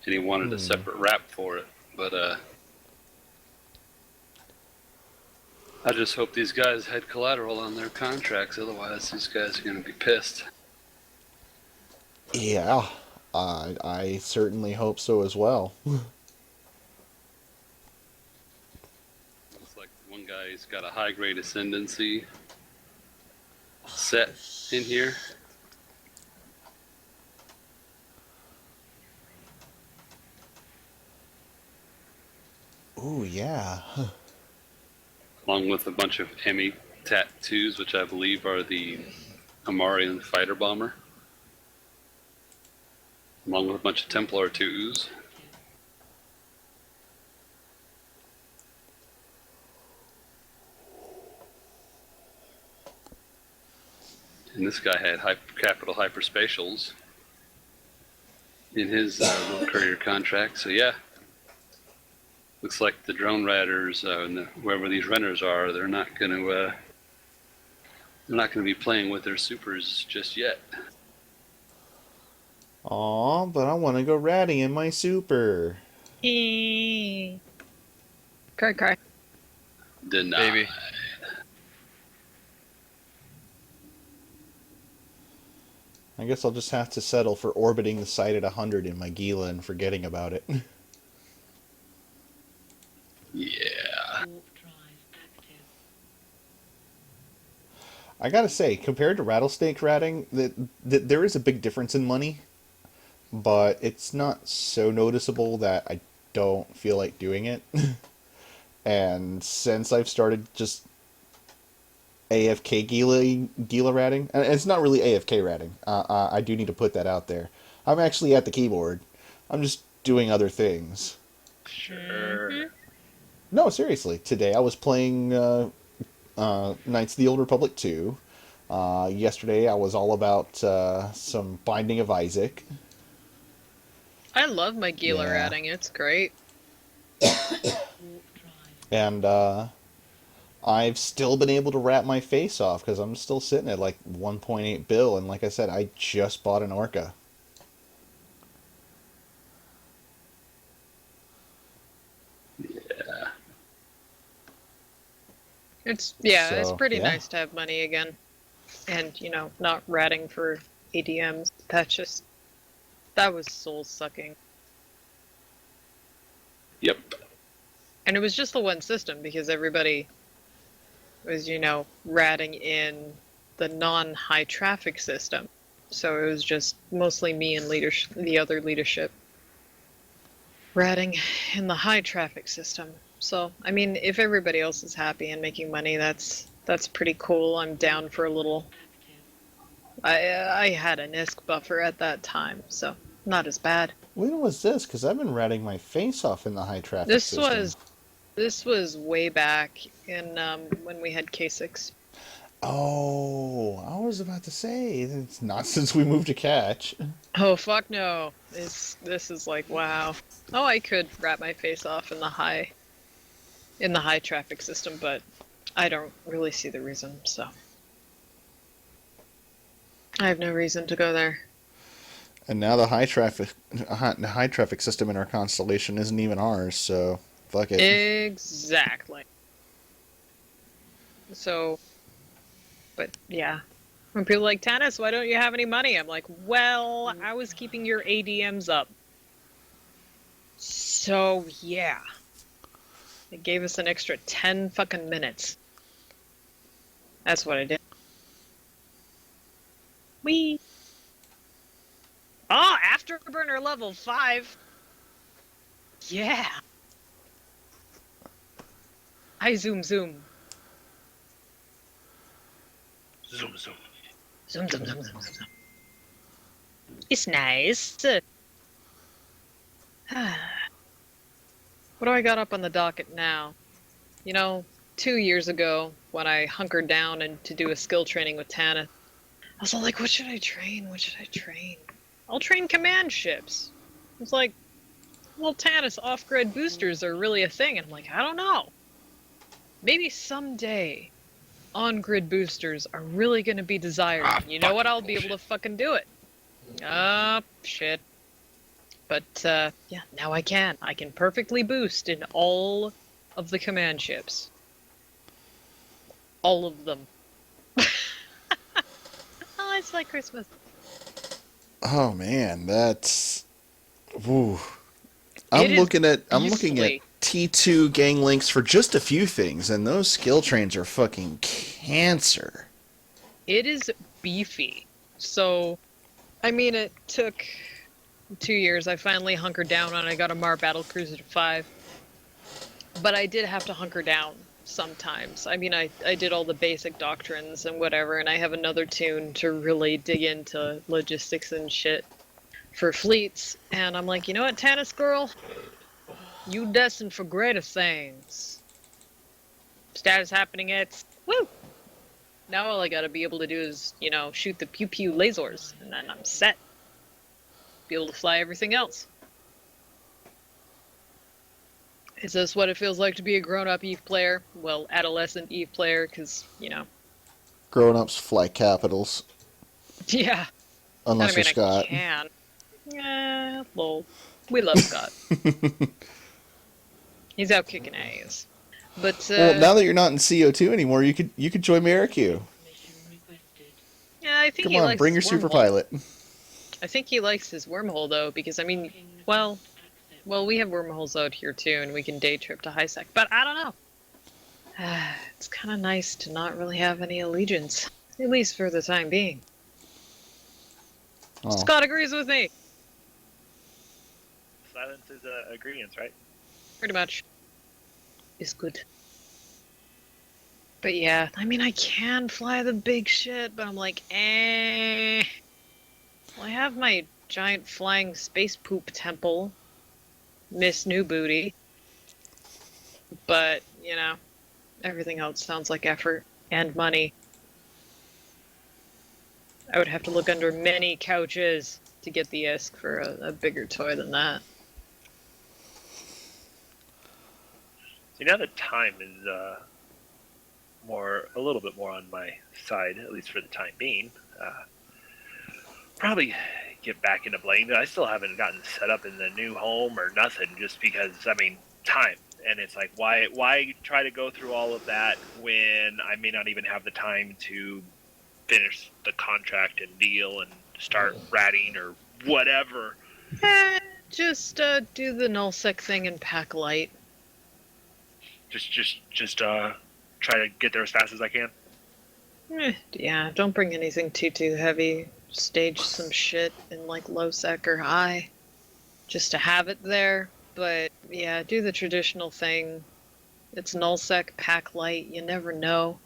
And he wanted a separate wrap for it. But, I just hope these guys had collateral on their contracts, otherwise these guys are going to be pissed. Yeah, I certainly hope so as well. Looks like one guy's got a high-grade ascendancy set in here. Ooh, yeah. Along with a bunch of Hemi tattoos, which I believe are the Amarian fighter bomber. Along with a bunch of Templar 2s. And this guy had capital hyperspatials in his little courier contract, so yeah. looks like the drone riders and whoever these renters are, they're not going to be playing with their supers just yet. Aw, but I want to go ratting in my super. Cry. Denied. Baby. I guess I'll just have to settle for orbiting the site at 100 in my Gila and forgetting about it. Yeah. I gotta say, compared to rattlesnake ratting, that there is a big difference in money, but it's not so noticeable that I don't feel like doing it. And since I've started just AFK Gila ratting, and it's not really AFK ratting, I do need to put that out there. I'm actually at the keyboard. I'm just doing other things. Sure. No, seriously. Today I was playing Knights of the Old Republic 2. Yesterday I was all about some Binding of Isaac. I love my Gila Yeah. ratting. It's great. And I've still been able to rat my face off because I'm still sitting at like 1.8 bill. And like I said, I just bought an Orca. Yeah. It's So, pretty yeah. nice to have money again, and not ratting for ADMs. That was soul sucking, Yep. and it was just the one system because everybody was ratting in the non-high traffic system, so it was just mostly me and the other leadership ratting in the high traffic system. So, I mean, if everybody else is happy and making money, that's pretty cool. I'm down for a little. I had a NISC buffer at that time, so not as bad. When was this? Because I've been ratting my face off in the high traffic system. This was way back in when we had K6. Oh, I was about to say, it's not since we moved to Catch. Oh fuck no! This is like wow. Oh, I could rat my face off in the high traffic system, but I don't really see the reason. So I have no reason to go there. And now the high traffic system in our constellation isn't even ours, so fuck it. Exactly. So, but yeah. When people are like, Tanis, why don't you have any money? I'm like, well, I was keeping your ADMs up. So, yeah. It gave us an extra 10 fucking minutes. That's what I did. Whee! Oh, Afterburner level 5! Yeah! I zoom. Zoom. Zoom. It's nice. What do I got up on the docket now? 2 years ago, when I hunkered down and to do a skill training with Tana, I was all like, what should I train? I'll train command ships. It's like, well, Tannis off-grid boosters are really a thing. And I'm like, I don't know. Maybe someday on-grid boosters are really going to be desired. You know what? I'll be able to fucking do it. Shit. But, yeah, now I can. I can perfectly boost in all of the command ships. All of them. Oh, it's like Christmas. Oh man, that's. Woo. I'm looking at T2 gang links for just a few things, and those skill trains are fucking cancer. It is beefy. So, I mean, it took 2 years. I finally hunkered down and I got a Mar Battlecruiser to 5. But I did have to hunker down sometimes. I mean, I did all the basic doctrines and whatever, and I have another tune to really dig into logistics and shit for fleets. And I'm like, you know what, Tannis girl? You destined for greater things. Status happening at... Woo! Now all I gotta be able to do is, shoot the pew-pew lasers, and then I'm set. Be able to fly everything else. Is this what it feels like to be a grown-up Eve player? Well, adolescent Eve player, because, Grown-ups fly capitals. yeah. Unless I mean, you're Scott. I can. Well, we love Scott. He's out kicking ass. But, Well, now that you're not in CO2 anymore, you could join Marikyu. yeah, I think Come he on, likes bring your his super wormhole. pilot. I think he likes his wormhole, though, because, I mean, well, we have wormholes out here, too, and we can day trip to high sec, but I don't know. It's kind of nice to not really have any allegiance, at least for the time being. Oh. Scott agrees with me. Silence is agreement, right? Pretty much. Is good. But yeah, I mean, I can fly the big shit, but I'm like, eh. Well, I have my giant flying space poop temple, Miss New Booty. But, everything else sounds like effort and money. I would have to look under many couches to get the ISK for a bigger toy than that. See, now the time is a little bit more on my side, at least for the time being. Probably get back into playing. I still haven't gotten set up in the new home or nothing, just because, I mean, time. And it's like, why try to go through all of that when I may not even have the time to finish the contract and deal and start ratting or whatever. Just do the nullsec thing and pack light. Just try to get there as fast as I can. Yeah, don't bring anything too heavy. Stage some shit in like low sec or high, just to have it there. But yeah, do the traditional thing. It's nullsec, pack light. You never know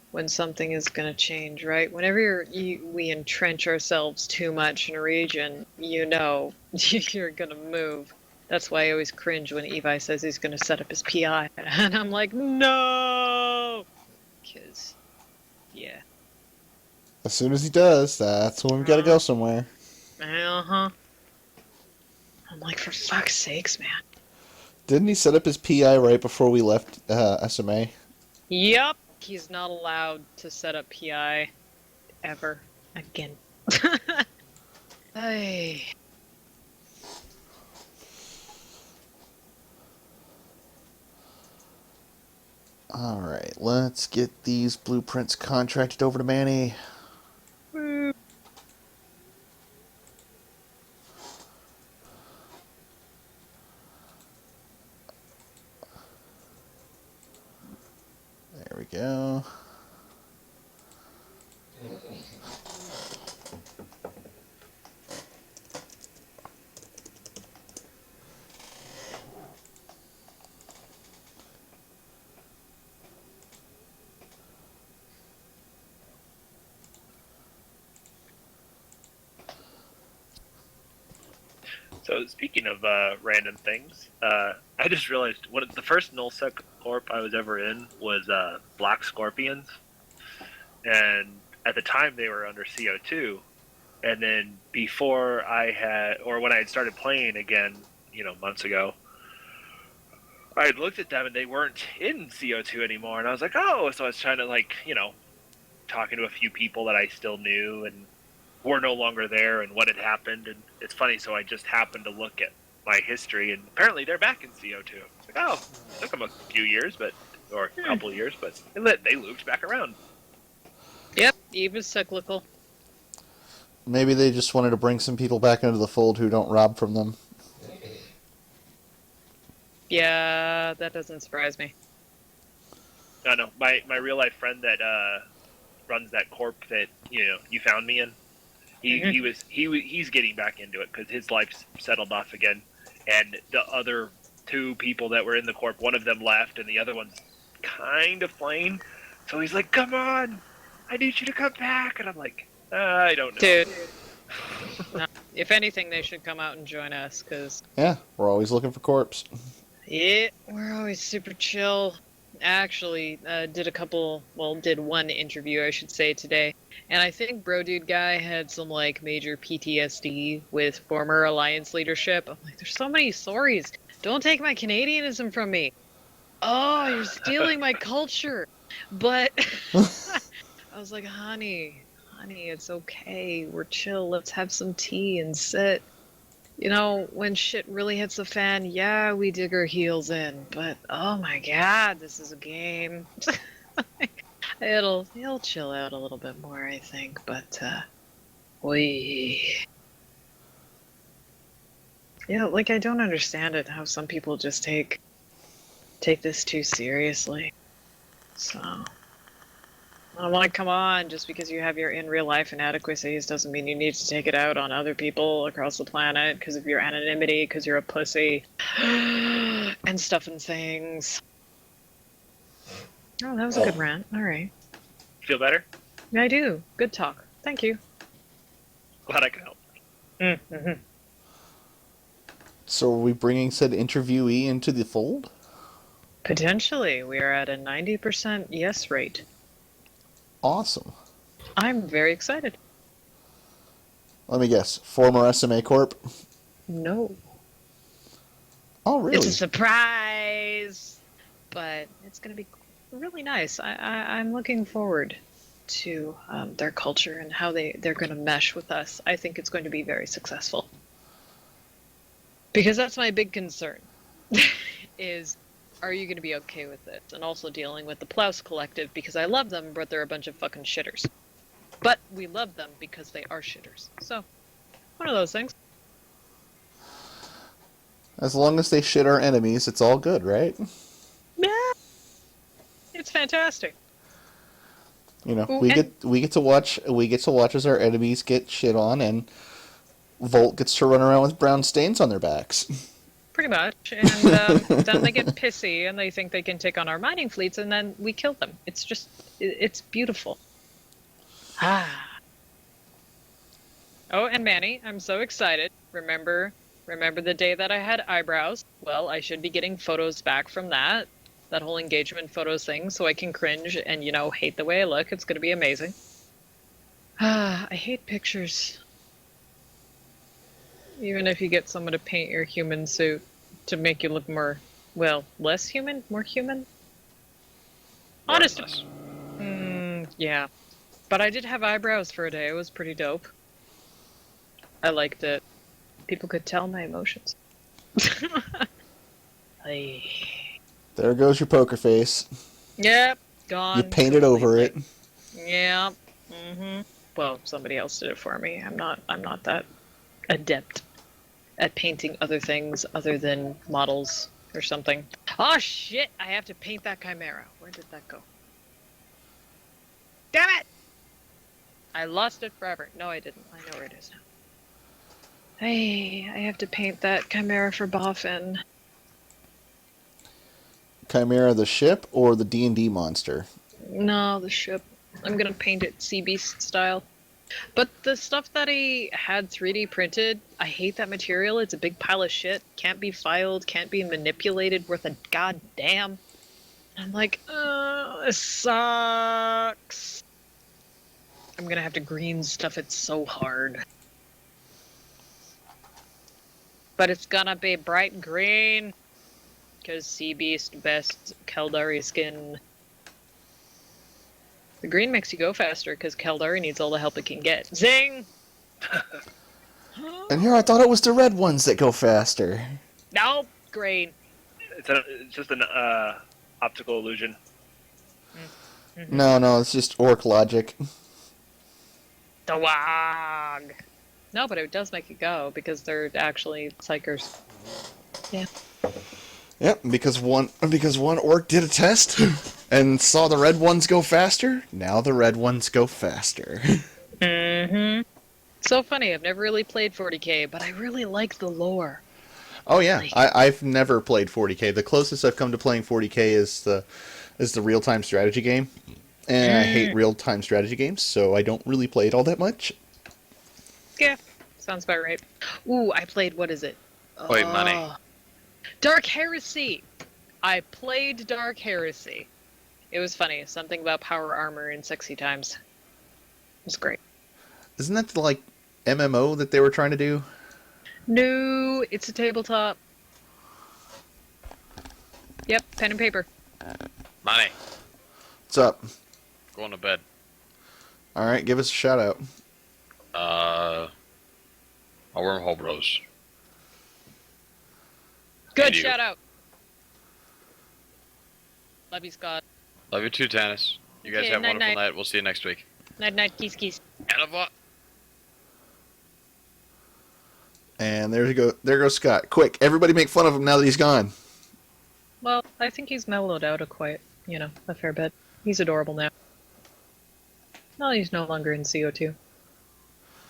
when something is gonna change, right? Whenever we entrench ourselves too much in a region, you're gonna move. That's why I always cringe when Evi says he's gonna set up his PI, and I'm like, no, because yeah. As soon as he does, that's when we gotta go somewhere. I'm like, for fuck's sakes, man. Didn't he set up his PI right before we left SMA? Yep, he's not allowed to set up PI ever again. Hey. Alright, let's get these blueprints contracted over to Manny. There we go. So speaking of random things, I just realized the first nullsec corp I was ever in was Black Scorpions, and at the time they were under CO2, and then before when I had started playing again, months ago, I had looked at them and they weren't in CO2 anymore, and I was like, oh, so I was trying to talking to a few people that I still knew and were no longer there and what had happened. And it's funny, so I just happened to look at my history, and apparently they're back in CO2. It's like, oh, it took them a few years, or a couple of years, but they looped back around. Yep, Eve is cyclical. Maybe they just wanted to bring some people back into the fold who don't rob from them. Yeah, that doesn't surprise me. No, my real life friend that runs that corp that you found me in. He's getting back into it because his life's settled off again, and the other two people that were in the corp, one of them left, and the other one's kind of playing. So he's like, "Come on, I need you to come back," and I'm like, "I don't know, dude." No, if anything, they should come out and join us, because Yeah, we're always looking for corpse. yeah, we're always super chill. Actually, did one interview, I should say, today. And I think Bro Dude Guy had some, major PTSD with former Alliance leadership. I'm like, there's so many stories. Don't take my Canadianism from me. Oh, you're stealing my culture. But I was like, honey, it's okay. We're chill. Let's have some tea and sit. You know, when shit really hits the fan, yeah, we dig our heels in. But oh my god, this is a game. It'll chill out a little bit more, I think. But we. Yeah, like I don't understand it how some people just take this too seriously. So I'm like, come on, just because you have your in real life inadequacies doesn't mean you need to take it out on other people across the planet because of your anonymity, because you're a pussy, and stuff and things. Oh, that was a good rant. All right. Feel better? Yeah, I do. Good talk. Thank you. Glad I could help. Mm-hmm. So are we bringing said interviewee into the fold? Potentially, we are at a 90% yes rate. Awesome. I'm very excited. Let me guess. Former SMA Corp? No. Oh, really? It's a surprise, but it's going to be really nice. I'm looking forward to their culture and how they're going to mesh with us. I think it's going to be very successful. Because that's my big concern, is are you going to be okay with it? And also dealing with the Plouse Collective, because I love them, but they're a bunch of fucking shitters. But we love them because they are shitters. So, one of those things. As long as they shit our enemies, it's all good, right? Yeah. It's fantastic. You know, Ooh, we get to watch as our enemies get shit on, and Volt gets to run around with brown stains on their backs. Pretty much. And then they get pissy and they think they can take on our mining fleets, and then we kill them. It's just, it's beautiful. Ah. Oh, and Manny, I'm so excited. Remember the day that I had eyebrows? Well, I should be getting photos back from that whole engagement photos thing, so I can cringe and, hate the way I look. It's going to be amazing. Ah, I hate pictures. Even if you get someone to paint your human suit to make you look less human? More human? Honest. Yeah. But I did have eyebrows for a day. It was pretty dope. I liked it. People could tell my emotions. There goes your poker face. Yep, gone. You painted over it. Yep. Well, somebody else did it for me. I'm not that adept at painting other things other than models or something. Oh shit! I have to paint that chimera. Where did that go? Damn it! I lost it forever. No, I didn't. I know where it is now. Hey, I have to paint that chimera for Boffin. Chimera the ship or the D&D monster? No, the ship. I'm gonna paint it Sea Beast style. But the stuff that he had 3D printed, I hate that material. It's a big pile of shit. Can't be filed, can't be manipulated worth a goddamn. I'm like, this sucks. I'm gonna have to green stuff it so hard. But it's gonna be bright green. Because Sea Beast, best Keldari skin. The green makes you go faster because Keldari needs all the help it can get. Zing! And here I thought it was the red ones that go faster. Nope, green. It's just an optical illusion. No, it's just orc logic. The wog. No, but it does make it go because they're actually psychers. Yeah. Yep, because one orc did a test and saw the red ones go faster. Now the red ones go faster. So funny. I've never really played 40K, but I really like the lore. Oh yeah, I've never played 40K. The closest I've come to playing 40K is the real-time strategy game, and I hate real-time strategy games, so I don't really play it all that much. Yeah, sounds about right. Ooh, I played, what is it? Wait, money. Dark Heresy! I played Dark Heresy. It was funny. Something about power armor and sexy times. It was great. Isn't that the, MMO that they were trying to do? No, it's a tabletop. Pen and paper. Money. What's up? Going to bed. All right, give us a shout out. Our Wormhole Bros. Good And you. shout out. Love you, Scott. Love you too, Tannis. You guys Okay, have a wonderful night-night. night. We'll see you next week. Night night, kiss kiss. Au revoir. And there you go. There goes Scott. Quick, everybody make fun of him now that he's gone. Well, I think he's mellowed out a fair bit. He's adorable now. No, he's no longer in CO2.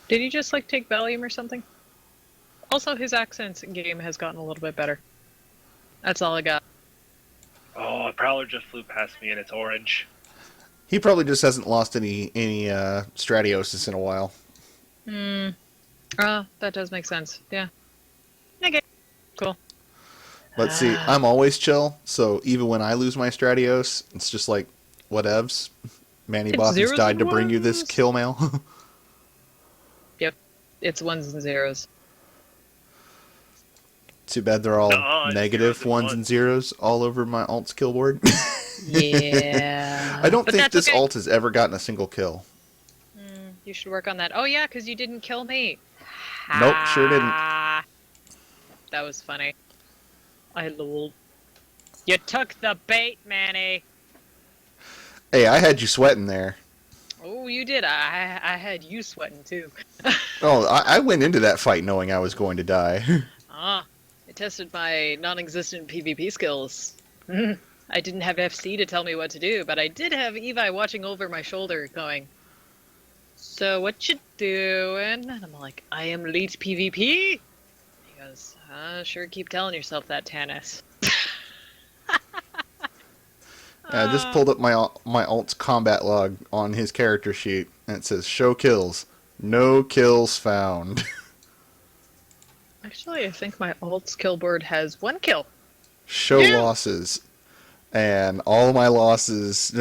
Did he just, take Valium or something? Also, his accents in game has gotten a little bit better. That's all I got. Oh, a prowler just flew past me and it's orange. He probably just hasn't lost any Stratiosis in a while. That does make sense. Yeah. Okay. Cool. Let's see. I'm always chill, so even when I lose my Stratios, it's just like, whatevs. Manny It's Bothans zeros died and to bring you this ones. kill mail. Yep. It's ones and zeros. Too bad they're all Nuh-uh, it's negative zeros and ones and ones. zeros all over my alt's kill board. Yeah. I don't But think that's this okay. alt has ever gotten a single kill. You should work on that. Oh, yeah, because you didn't kill me. Nope, sure didn't. Ah. That was funny. I lol. You took the bait, Manny. Hey, I had you sweating there. Oh, you did. I had you sweating, too. Oh, I went into that fight knowing I was going to die. It tested my non-existent PvP skills. I didn't have FC to tell me what to do, but I did have Evi watching over my shoulder going, "So what you doing?" And I'm like, "I am elite PvP." He goes, "Sure, keep telling yourself that, Tannis." I just pulled up my alt's combat log on his character sheet, and it says, show kills. No kills found. Actually, I think my alt's kill board has 1 kill. Show Yeah. losses. And all my losses,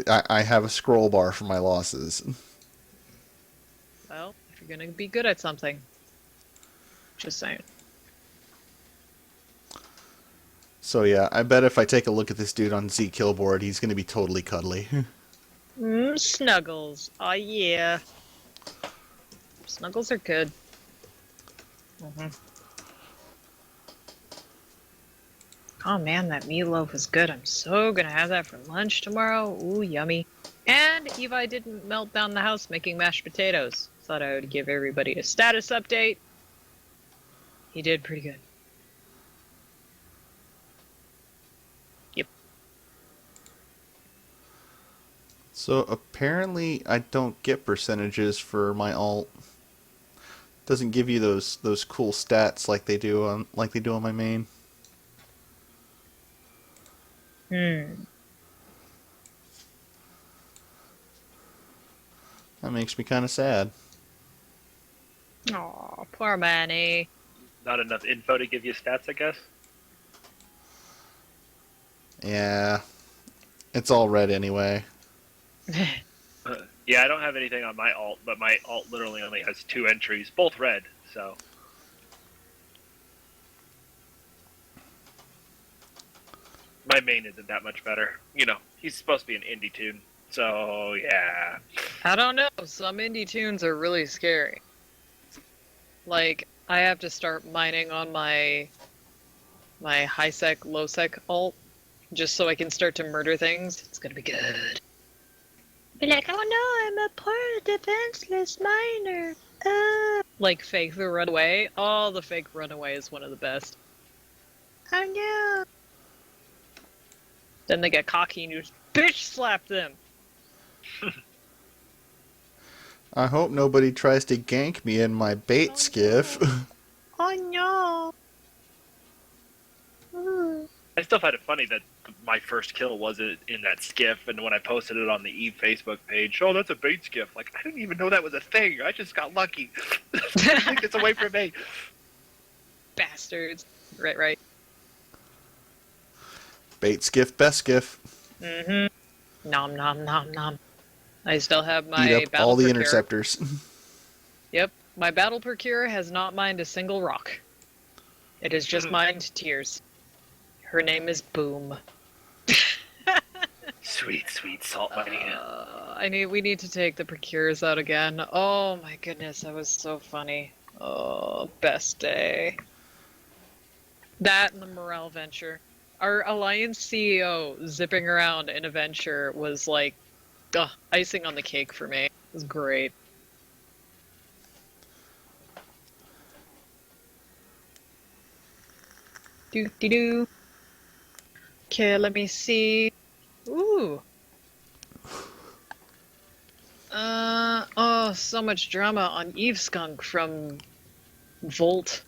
I have a scroll bar for my losses. Well, if you're gonna be good at something. Just saying. So yeah, I bet if I take a look at this dude on Z kill board, he's going to be totally cuddly. Snuggles. Oh, yeah. Snuggles are good. Oh man, that meatloaf is good. I'm so gonna have that for lunch tomorrow. Ooh, yummy. And Evi didn't melt down the house making mashed potatoes. Thought I would give everybody a status update. He did pretty good. Yep. So apparently I don't get percentages for my alt. Doesn't give you those cool stats like they do on my main. That makes me kind of sad. Aw, poor Manny. Not enough info to give you stats, I guess. Yeah, it's all red anyway. Yeah, I don't have anything on my alt, but my alt literally only has 2 entries, both red, so. My main isn't that much better. You know, he's supposed to be an indie tune, so yeah. I don't know. Some indie tunes are really scary. Like, I have to start mining on my high sec, low sec alt, just so I can start to murder things. It's gonna be good. Be like, oh no, I'm a poor defenseless miner. Like fake the runaway. Oh, the fake runaway is one of the best. Oh no. Then they get cocky and you just bitch slap them. I hope nobody tries to gank me in my bait skiff. Oh no. I still find it funny that my first kill wasn't in that skiff, and when I posted it on the Eve Facebook page, oh, that's a bait skiff. Like, I didn't even know that was a thing. I just got lucky. Take this away from me. Bastards. Right. Bait skiff, best skiff. Nom nom nom nom. I still have my Eat up battle all the procure. interceptors. Yep, my battle procure has not mined a single rock. It has just mined tears. Her name is Boom. Sweet, sweet salt mining. We need to take the Procures out again. Oh my goodness, that was so funny. Oh, best day. That and the Morale Venture. Our Alliance CEO zipping around in a venture was like icing on the cake for me. It was great. Do do do. Okay, let me see. Ooh. Oh, so much drama on Eve Skunk from Volt.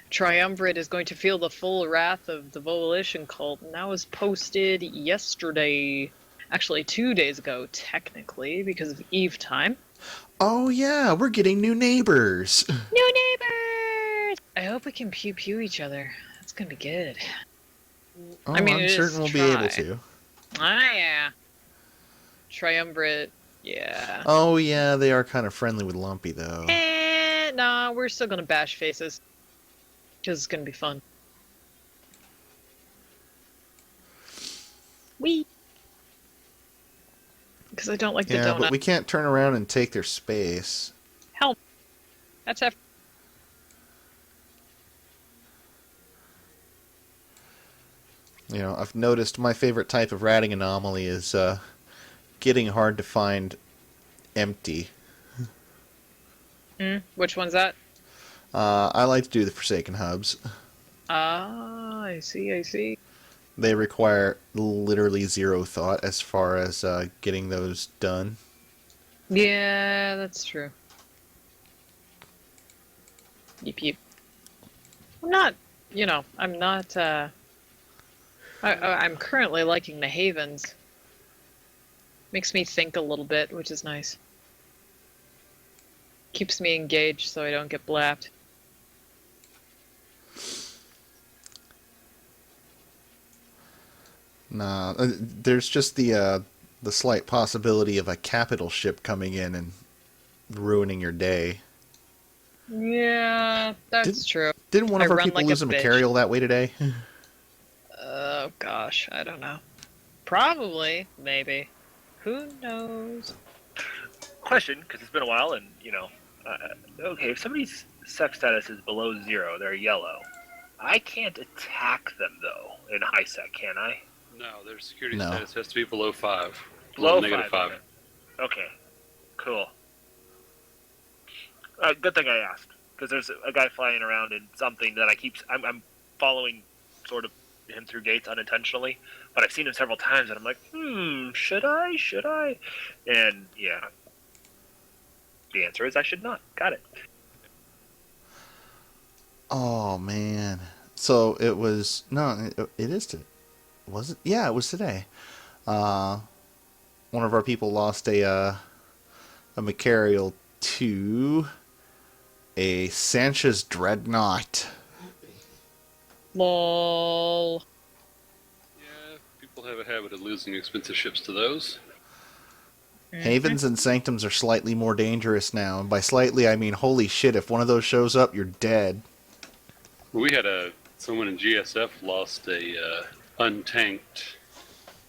Triumvirate is going to feel the full wrath of the Volition cult, and that was posted yesterday. Actually, 2 days ago, technically, because of Eve time. Oh yeah, we're getting new neighbors. New neighbors! I hope we can pew pew each other. That's gonna be good. Oh, I mean, I'm it certain is we'll be try. able to. Ah, yeah. Triumvirate, yeah. Oh yeah, they are kind of friendly with Lumpy though. Nah, we're still gonna bash faces. Because it's gonna be fun. Wee! Because I don't like the Yeah, donut. but we can't turn around and take their space. Help! That's F. You know, I've noticed my favorite type of ratting anomaly is getting hard to find empty. Which one's that? I like to do the Forsaken hubs. Ah, I see. They require literally zero thought as far as getting those done. Yeah, that's true. Yep. I'm not, I'm not, I'm currently liking the Havens. Makes me think a little bit, which is nice. Keeps me engaged so I don't get blapped. Nah, there's just the slight possibility of a capital ship coming in and ruining your day. Yeah, that's true. Didn't one of I our run people like a lose a bitch. Macarial that way today? Oh gosh, I don't know. Probably, maybe. Who knows? Question, because it's been a while, and okay, if somebody's sex status is below 0, they're yellow. I can't attack them though in high sec, can I? No, their security No. status has to be below 5. Below negative 5. Okay, cool. Good thing I asked, because there's a guy flying around in something that I'm following sort of him through gates unintentionally, but I've seen him several times, and I'm like, should I? And yeah, the answer is I should not. Got it. Oh man. So it was it is today. Was it? Yeah, it was today. One of our people lost a Macarial to a Sanchez Dreadnought. Lol. Yeah, people have a habit of losing expensive ships to those. Havens and Sanctums are slightly more dangerous now, and by slightly I mean holy shit, if one of those shows up, you're dead. We had someone in GSF lost a untanked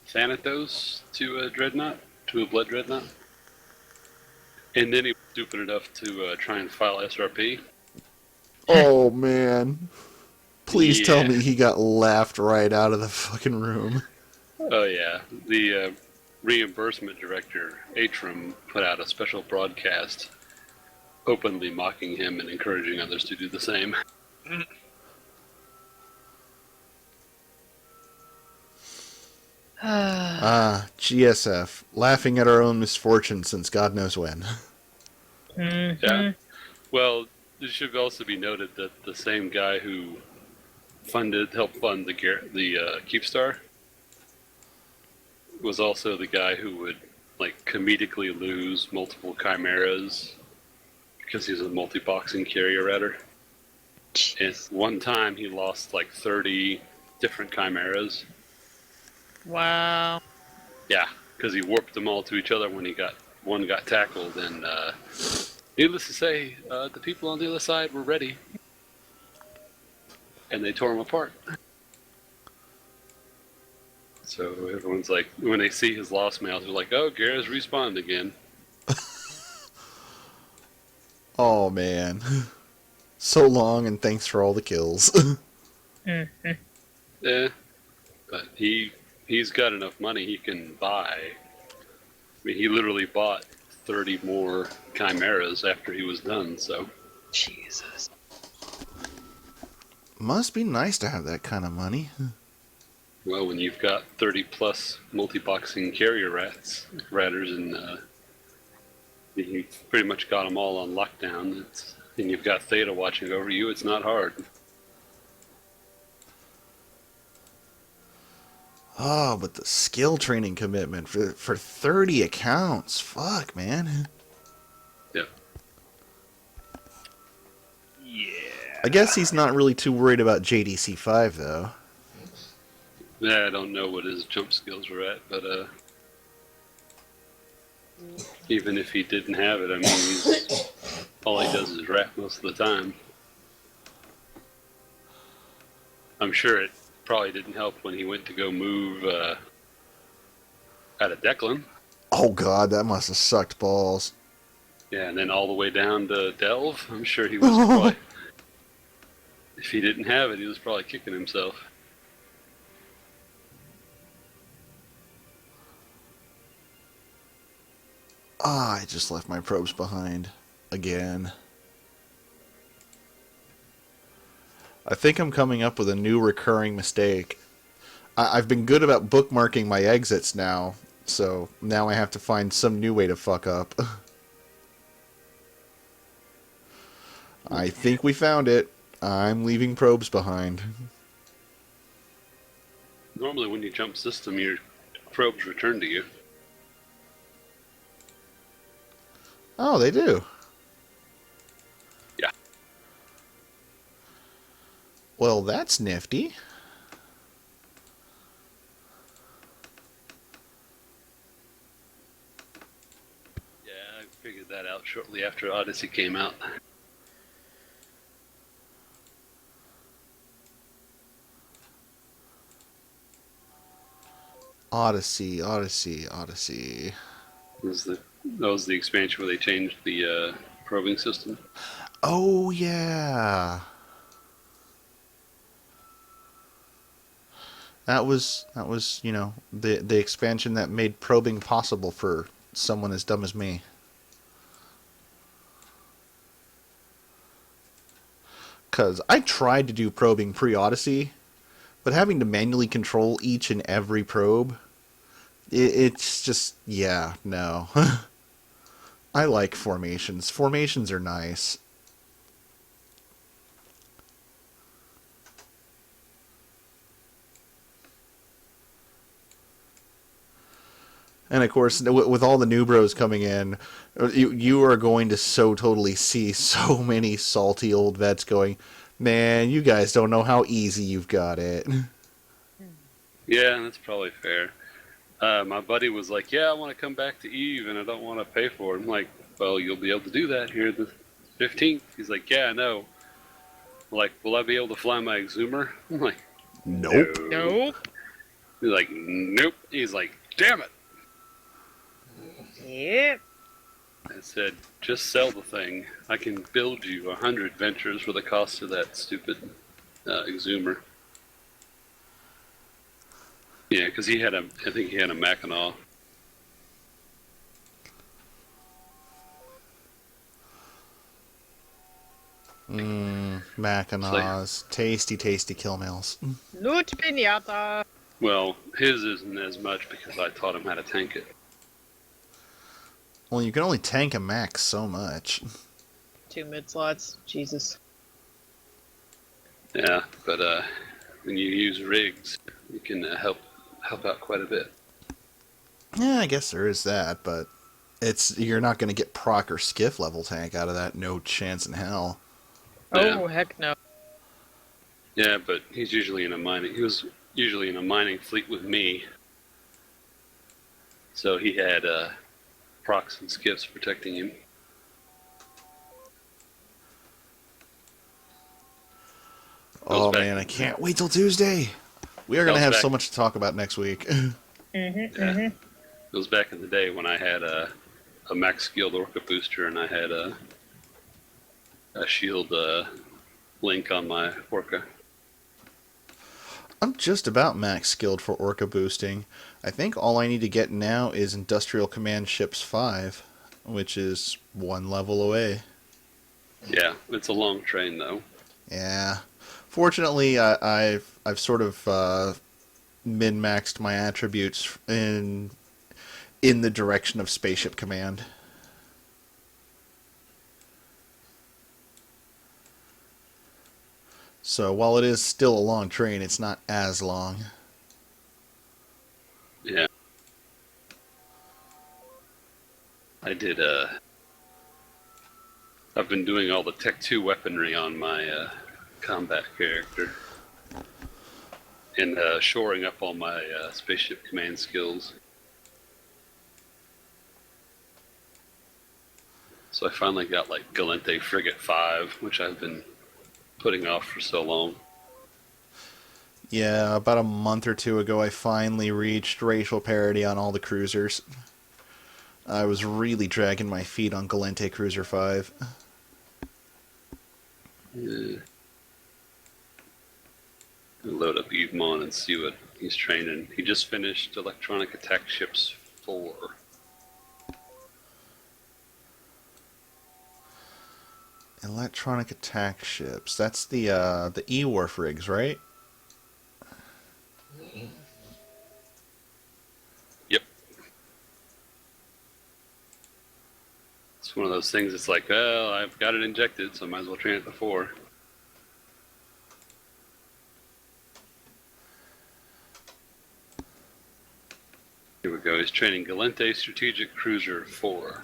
Thanatos to a Dreadnought, to a Blood Dreadnought. And then he was stupid enough to try and file SRP. Oh man. Please tell Yeah. me he got laughed right out of the fucking room. Oh yeah, the reimbursement director, Atrum, put out a special broadcast openly mocking him and encouraging others to do the same. GSF. Laughing at our own misfortune since God knows when. Yeah. Well, it should also be noted that the same guy who helped fund the Keepstar was also the guy who would comedically lose multiple chimeras because he's a multi-boxing carrier ratter. And one time he lost 30 different chimeras. Wow. Yeah, because he warped them all to each other when one got tackled, and needless to say, the people on the other side were ready, and they tore him apart. So everyone's like, when they see his lost mail, they're like, "Oh, Garrett's respawned again." Oh man. So long, and thanks for all the kills. Mm-hmm. Yeah, but he's got enough money he can buy. I mean, he literally bought 30 more chimeras after he was done. So Jesus. Must be nice to have that kind of money. well, when you've got 30 plus multi-boxing carrier ratters, and you pretty much got them all on lockdown. And you've got Theta watching over you. It's not hard. Oh, but the skill training commitment for 30 accounts. Fuck, man. Yeah. Yeah. I guess he's not really too worried about JDC 5 though. Yeah, I don't know what his jump skills were at, but even if he didn't have it, I mean, all he does is rap most of the time. I'm sure it probably didn't help when he went to go move out of Declan. Oh god, that must have sucked balls. Yeah, and then all the way down to Delve. I'm sure he was probably, if he didn't have it, he was probably kicking himself. Ah, I just left my probes behind. Again. I think I'm coming up with a new recurring mistake. I've been good about bookmarking my exits now, so now I have to find some new way to fuck up. I think we found it. I'm leaving probes behind. Normally when you jump system, your probes return to you. Oh, they do. Yeah. Well, that's nifty. Yeah, I figured that out shortly after Odyssey came out. Odyssey, Odyssey, Odyssey. That was the expansion where they changed the probing system. Oh, yeah. That was, you know, the expansion that made probing possible for someone as dumb as me. Because I tried to do probing pre-Odyssey, but having to manually control each and every probe, it's just, yeah, no. I like formations. Formations are nice. And of course, with all the new bros coming in, you are going to so totally see so many salty old vets going, man, you guys don't know how easy you've got it. Yeah, that's probably fair. My buddy was like, "Yeah, I want to come back to Eve, and I don't want to pay for it." I'm like, "Well, you'll be able to do that here the 15th." He's like, "Yeah, I know." I'm like, "Will I be able to fly my Exumer?" I'm like, Nope. Nope. He's like, "Nope." He's like, "Damn it." Yep. I said, "Just sell the thing. I can build you 100 ventures for the cost of that stupid Exumer." Yeah, because I think he had a Mackinac. Mackinaws. Tasty, tasty kill mails. Loot pinata. Well, his isn't as much because I taught him how to tank it. Well, you can only tank a max so much. 2 mid slots. Jesus. Yeah, but when you use rigs, you can help out quite a bit. Yeah, I guess there is that, but you're not going to get proc or skiff level tank out of that. No chance in hell. Yeah. Oh, heck no. Yeah, but he was usually in a mining fleet with me. So he had procs and skiffs protecting him. Oh man, I can't wait till Tuesday. We are going to That was have back- so much to talk about next week. It was back in the day when I had a max skilled Orca booster and I had a shield link on my Orca. I'm just about max skilled for Orca boosting. I think all I need to get now is Industrial Command Ships 5, which is one level away. Yeah, it's a long train though. Yeah. Fortunately, I've sort of min-maxed my attributes in the direction of Spaceship Command. So while it is still a long train, it's not as long. Yeah. I did, I've been doing all the Tech 2 weaponry on my combat character. And shoring up all my spaceship command skills. So I finally got like Galente Frigate 5, which I've been putting off for so long. Yeah, about a month or two ago, I finally reached racial parity on all the cruisers. I was really dragging my feet on Galente Cruiser 5. Yeah. Load up Yvemon and see what he's training. He just finished Electronic Attack Ships 4. Electronic attack ships. That's the E-Warf rigs, right? Yep. It's one of those things. It's like, well, I've got it injected, so I might as well train it before. Here we go. He's training Galente Strategic Cruiser 4.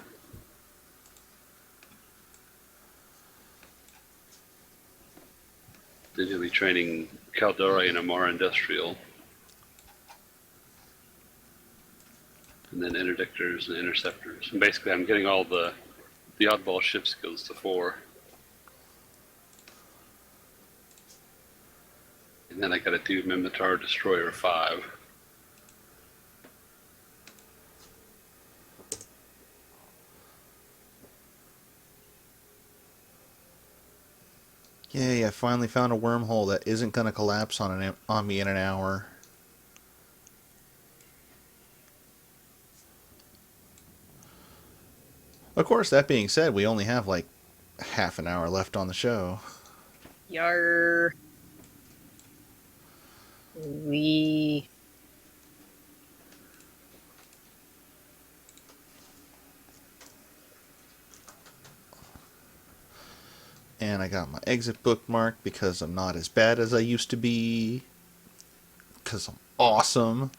Then he'll be training Caldera and Amara Industrial. And then interdictors and interceptors. And basically I'm getting all the oddball ship skills to 4. And then I gotta do Mimitar Destroyer 5. Yay, I finally found a wormhole that isn't going to collapse on me in an hour. Of course, that being said, we only have like half an hour left on the show. Yar. We. And I got my exit bookmark because I'm not as bad as I used to be. Because I'm awesome.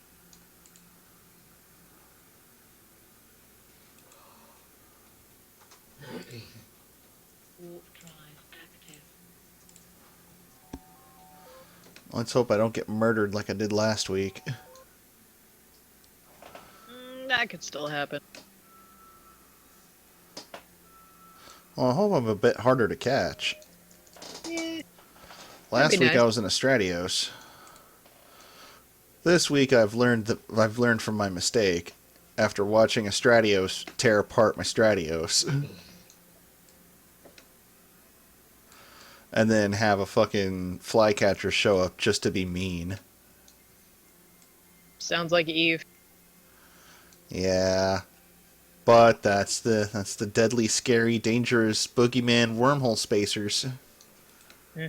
Let's hope I don't get murdered like I did last week. That could still happen. Well, I hope I'm a bit harder to catch. Yeah. Last That'd be week nice. I was in a Stratios. This week I've learned from my mistake after watching a Stratios tear apart my Stratios. And then have a fucking flycatcher show up just to be mean. Sounds like Eve. Yeah. But that's the deadly, scary, dangerous boogeyman wormhole spacers. Hmm.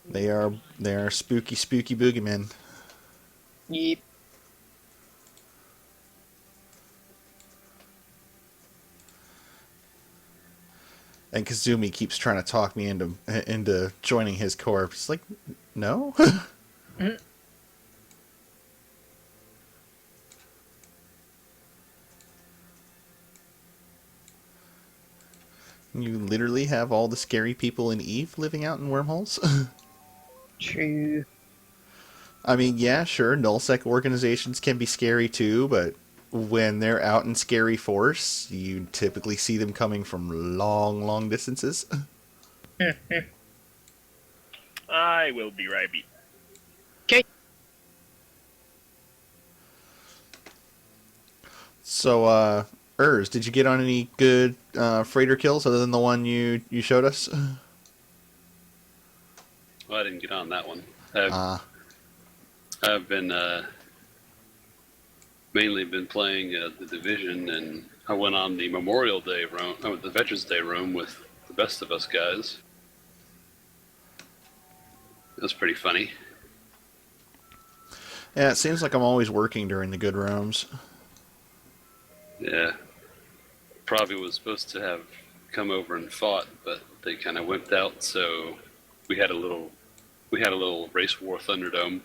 They are spooky, spooky boogeymen. Yep. And Kazumi keeps trying to talk me into joining his corps. It's like, no. Mhm. You literally have all the scary people in Eve living out in wormholes? True. I mean, yeah, sure, nullsec organizations can be scary too, but when they're out in scary force, you typically see them coming from long, long distances. I will be right back. Okay. So, did you get on any good freighter kills other than the one you showed us? Well, I didn't get on that one. I've been mainly been playing the Division, and I went on the Memorial Day room, the Veterans Day room with the best of us guys. It was pretty funny. Yeah, it seems like I'm always working during the good rooms. Yeah, probably was supposed to have come over and fought, but they kind of wimped out. So we had a little race war Thunderdome.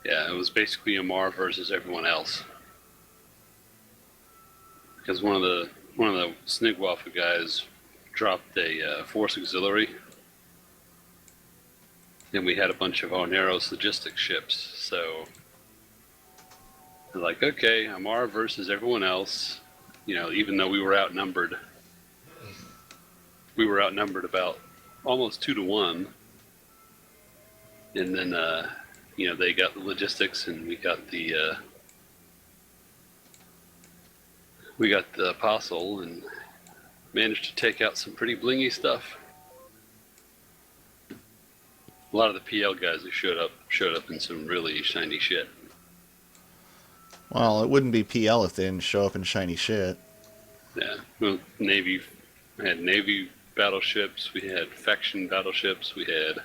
Yeah, it was basically Amar versus everyone else. Because one of the Snigwaffle guys dropped a Force Auxiliary, and we had a bunch of Oneros logistics ships. So they're like, okay, Amar versus everyone else. You know, even though we were outnumbered about almost 2-1. And then they got the logistics, and we got the Apostle, and managed to take out some pretty blingy stuff. A lot of the PL guys who showed up in some really shiny shit. Well, it wouldn't be PL if they didn't show up in shiny shit. Yeah, well, we had Navy battleships, we had faction battleships, we had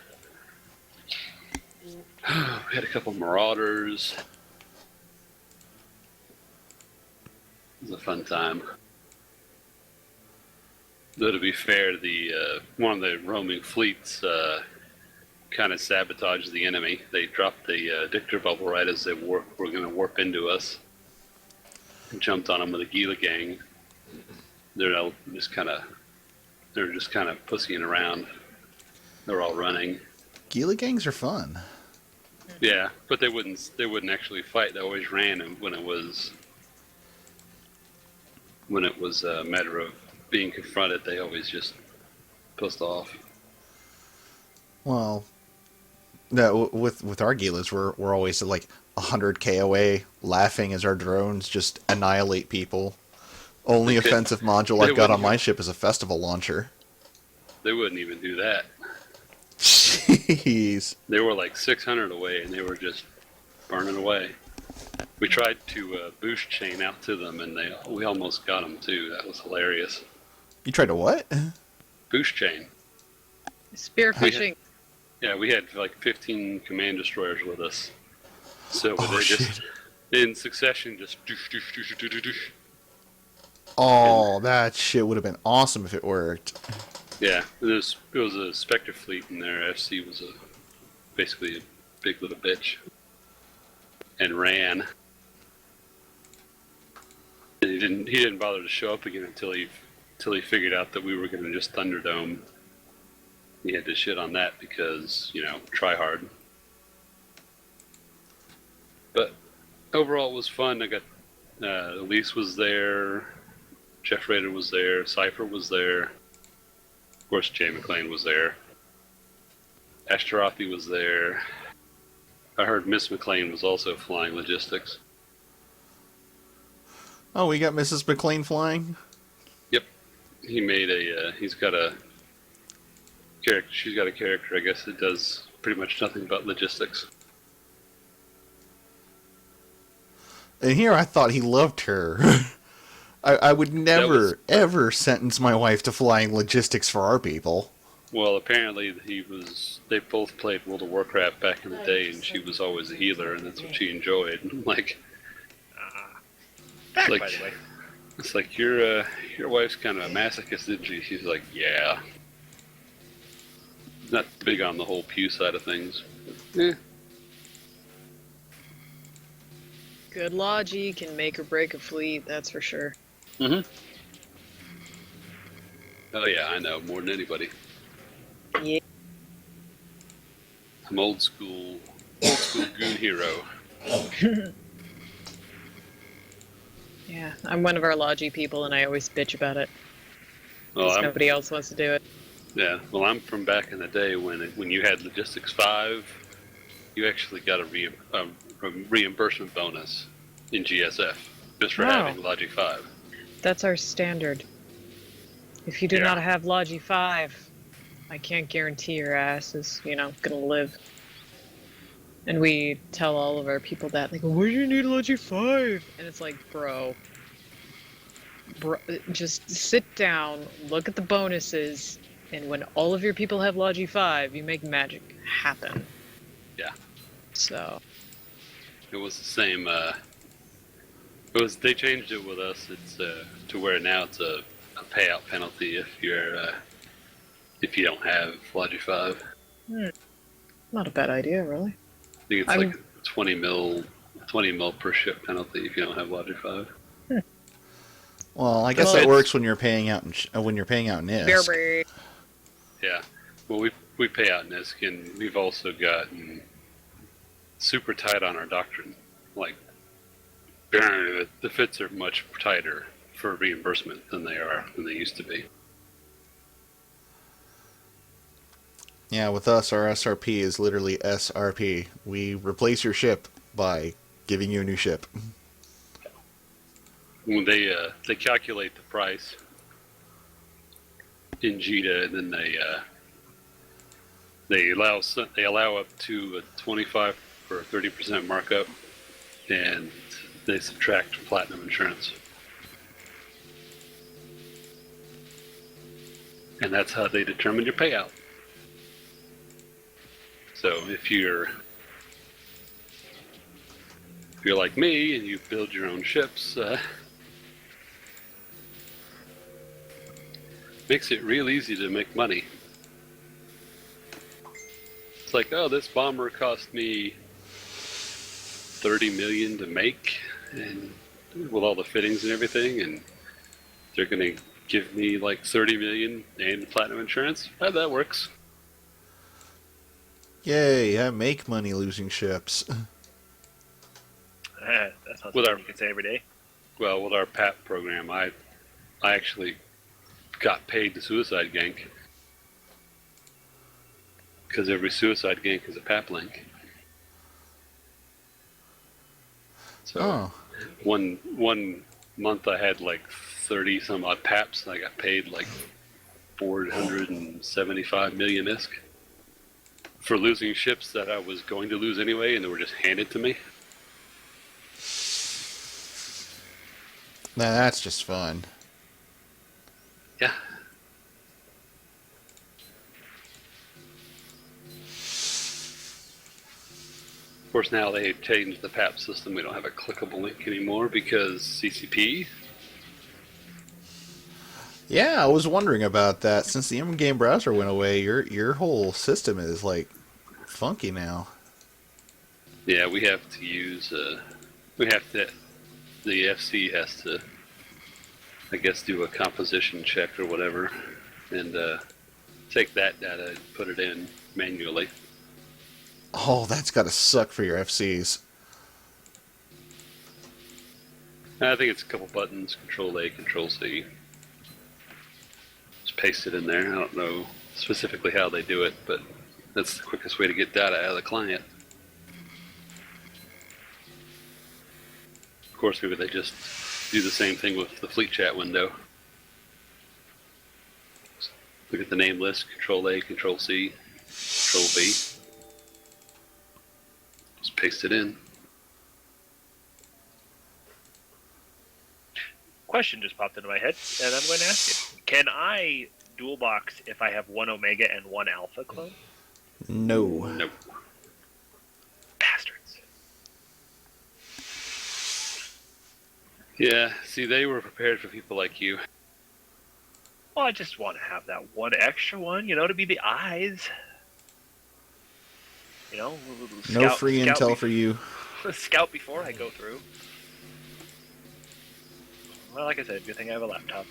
a couple Marauders. It was a fun time. Though, to be fair, the one of the roaming fleets kind of sabotaged the enemy. They dropped the Dictor bubble right as they were going to warp into us, and jumped on them with a Gila gang. They're just kind of pussying around. They're all running. Gila gangs are fun. Yeah, but they wouldn't actually fight. They always ran when it was a matter of being confronted. They always just pissed off. Well, no, with our Gilas, we're always at like 100 KOA, laughing as our drones just annihilate people. Only offensive module I've got on my ship is a festival launcher. They wouldn't even do that. Jeez. They were like 600 away, and they were just burning away. We tried to boost chain out to them, and we almost got them too. That was hilarious. You tried to what? Boost chain. Spearfishing. We had like 15 command destroyers with us. So they just, in succession, just doosh, doosh, doosh, doosh, doosh, doosh. Oh, that shit would have been awesome if it worked. Yeah, it was a Spectre fleet in there. FC was basically a big little bitch. And ran. And he didn't bother to show up again until he figured out that we were going to just Thunderdome. He had to shit on that because, try hard. But overall, it was fun. I got Elise was there, Jeff Rader was there, Cypher was there. Of course, Jay McLean was there. Ashtarothi was there. I heard Miss McLean was also flying logistics. Oh, we got Mrs. McLean flying? Yep. He's got a character. She's got a character, I guess, that does pretty much nothing but logistics. And here I thought he loved her. I would never, ever sentence my wife to flying logistics for our people. Well, apparently they both played World of Warcraft back in the day, and she was always a healer, and that's what she enjoyed. By the way. It's like, your wife's kind of a masochist, isn't she? She's like, yeah. Not big on the whole pew side of things. Eh. Good logi can make or break a fleet, that's for sure. Mm-hmm. Oh yeah, I know, more than anybody. Yeah. I'm old school goon hero. Yeah, I'm one of our logi people and I always bitch about it. Well, because nobody else wants to do it. yeah. Well, I'm from back in the day when you had Logistics 5, you actually got a reimbursement bonus in GSF just for Wow. having Logic 5. That's our standard. If you do Yeah. not have Logi 5, I can't guarantee your ass is, gonna live. And we tell all of our people that, like, why do you need Logi 5? And it's like, bro, just sit down, look at the bonuses, and when all of your people have Logi 5, you make magic happen. Yeah. So, It was the same. They changed it with us. It's to where now it's a payout penalty if you don't have Logi 5. not a bad idea, really. I think it's like 20 mil per ship penalty if you don't have Logic 5. Well, I guess Well, that it's- works when you're paying out in NIST. Beer. Yeah. Well, we pay out NISC, and we've also gotten super tight on our doctrine. Like, the fits are much tighter for reimbursement than they used to be. Yeah, with us, our SRP is literally SRP. We replace your ship by giving you a new ship. When they calculate the price in JITA, and then they allow up to a 25 or 30% markup, and they subtract platinum insurance, and that's how they determine your payout. So if you're like me and you build your own ships, makes it real easy to make money. It's like, oh, this bomber cost me $30 million to make, and with all the fittings and everything, and they're gonna give me like $30 million and platinum insurance. That works. Yay, I make money losing ships. That's not With something our- you can say every day. Well, with our PAP program, I actually got paid to suicide gank because every suicide gank is a PAP link. So Oh, one month I had like 30 some odd PAPs, and I got paid like 475 million ISK for losing ships that I was going to lose anyway, and they were just handed to me. now that's just fun. Yeah. Of course, now they've changed the PAP system. We don't have a clickable link anymore because CCP. Yeah, I was wondering about that. Since the in-game browser went away, your whole system is like funky now. Yeah, we have to use. The FC has to, I guess, do a composition check or whatever, and take that data and put it in manually. Oh, that's gotta suck for your FCs. I think it's a couple buttons: Control A, Control C. Just paste it in there. I don't know specifically how they do it, but that's the quickest way to get data out of the client. Of course, maybe they just do the same thing with the fleet chat window. Look at the name list: Control A, Control C, Control V. Just paste it in. Question just popped into my head, and I'm going to ask it. Can I dual box if I have one Omega and one Alpha clone? No. Nope. Bastards. Yeah, see, they were prepared for people like you. Well, I just want to have that one extra one, to be the eyes. No free intel for you. Scout before I go through. Well, like I said, good thing I have a laptop.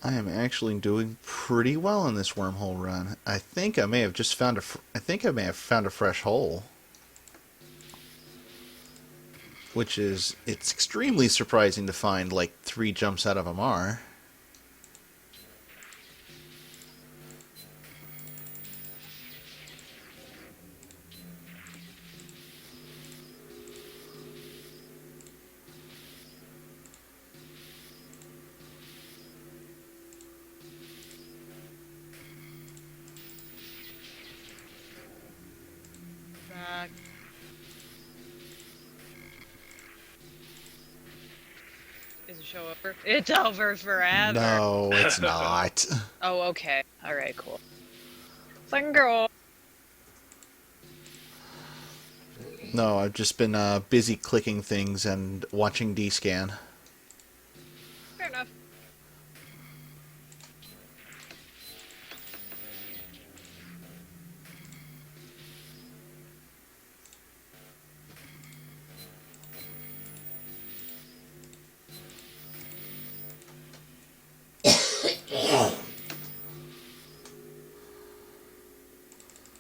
I am actually doing pretty well in this wormhole run. I think I may have just found a fresh hole. Which is, it's extremely surprising to find like 3 jumps out of a mar. Fuck. Is the show over? It's over forever. No, it's not. Oh, okay. All right, cool. Second girl. No, I've just been busy clicking things and watching D-scan. Fair enough.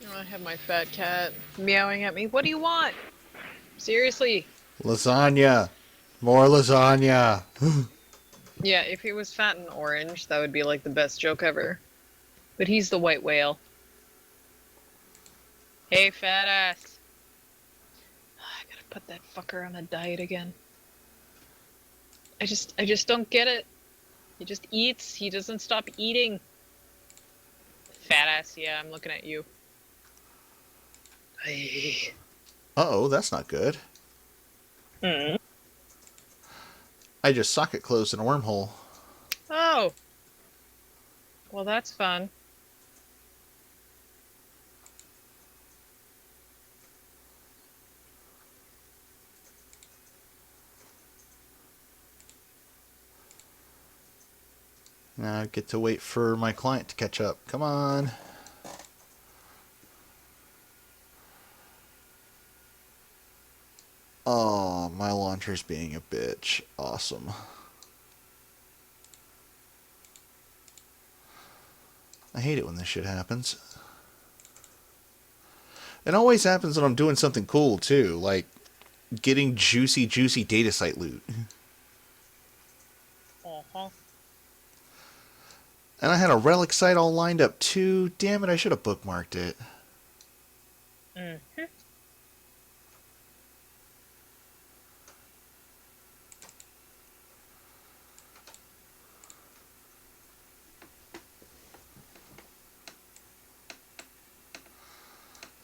I have my fat cat meowing at me. What do you want? Seriously. Lasagna! More lasagna! Yeah, if he was fat and orange, that would be like the best joke ever. But he's the white whale. Hey, fat ass. I gotta put that fucker on a diet again. I just don't get it. He just eats. He doesn't stop eating. Fat ass, yeah, I'm looking at you. Hey. Uh-oh, that's not good. Mm. I just socket closed in a wormhole. Oh. Well, that's fun. Now I get to wait for my client to catch up. Come on. Oh, my launcher's being a bitch. Awesome. I hate it when this shit happens. It always happens when I'm doing something cool, too. Like, getting juicy data site loot. Uh-huh. And I had a relic site all lined up, too. Damn it, I should have bookmarked it. Mm-hmm.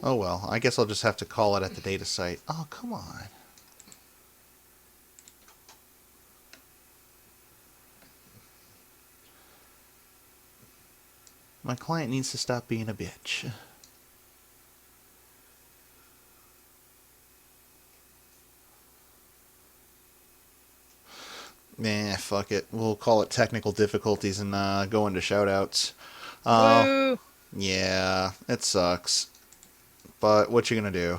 Oh well, I guess I'll just have to call it at the data site. Oh, come on. My client needs to stop being a bitch. Nah, fuck it. We'll call it technical difficulties and go into shoutouts. Woo! Yeah, it sucks. But what you gonna do?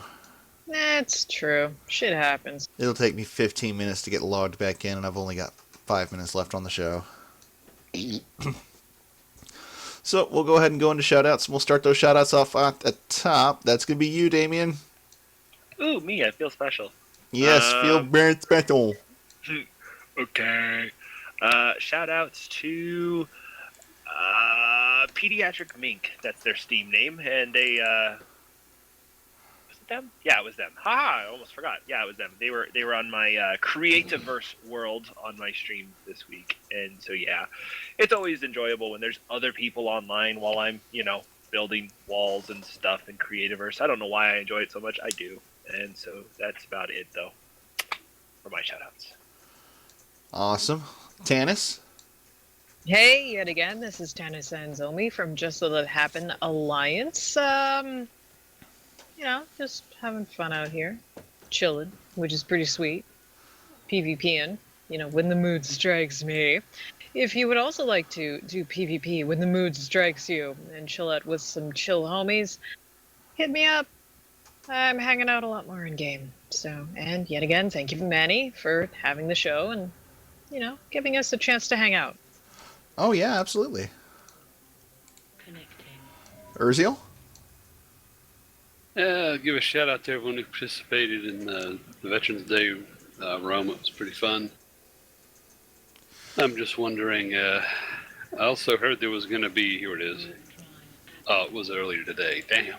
That's true. Shit happens. It'll take me 15 minutes to get logged back in, and I've only got 5 minutes left on the show. So we'll go ahead and go into shoutouts. We'll start those shoutouts off at the top. That's gonna be you, Damien. Ooh, me, I feel special. Yes, feel very special. Okay. Shout outs to Pediatric Mink. That's their Steam name. And they, was it them? Yeah, it was them. Haha, I almost forgot. Yeah, it was them. They were on my Creativeverse world on my stream this week. And so, yeah, it's always enjoyable when there's other people online while I'm, building walls and stuff in Creativeverse. I don't know why I enjoy it so much. I do. And so that's about it, though, for my shout outs. Awesome. Tanis? Hey, yet again, this is Tanis Anzomi from Just Let It Happen Alliance. Just having fun out here. Chilling, which is pretty sweet. PvPing, when the mood strikes me. If you would also like to do PvP when the mood strikes you and chill out with some chill homies, hit me up. I'm hanging out a lot more in game. So, and yet again, thank you, Manny, for having the show and, giving us a chance to hang out. Oh, yeah, absolutely. Connecting. Urziel? Yeah, I'll give a shout out to everyone who participated in the Veterans Day roam. It was pretty fun. I'm just wondering, I also heard there was going to be, here it is. Oh, it was earlier today. Damn.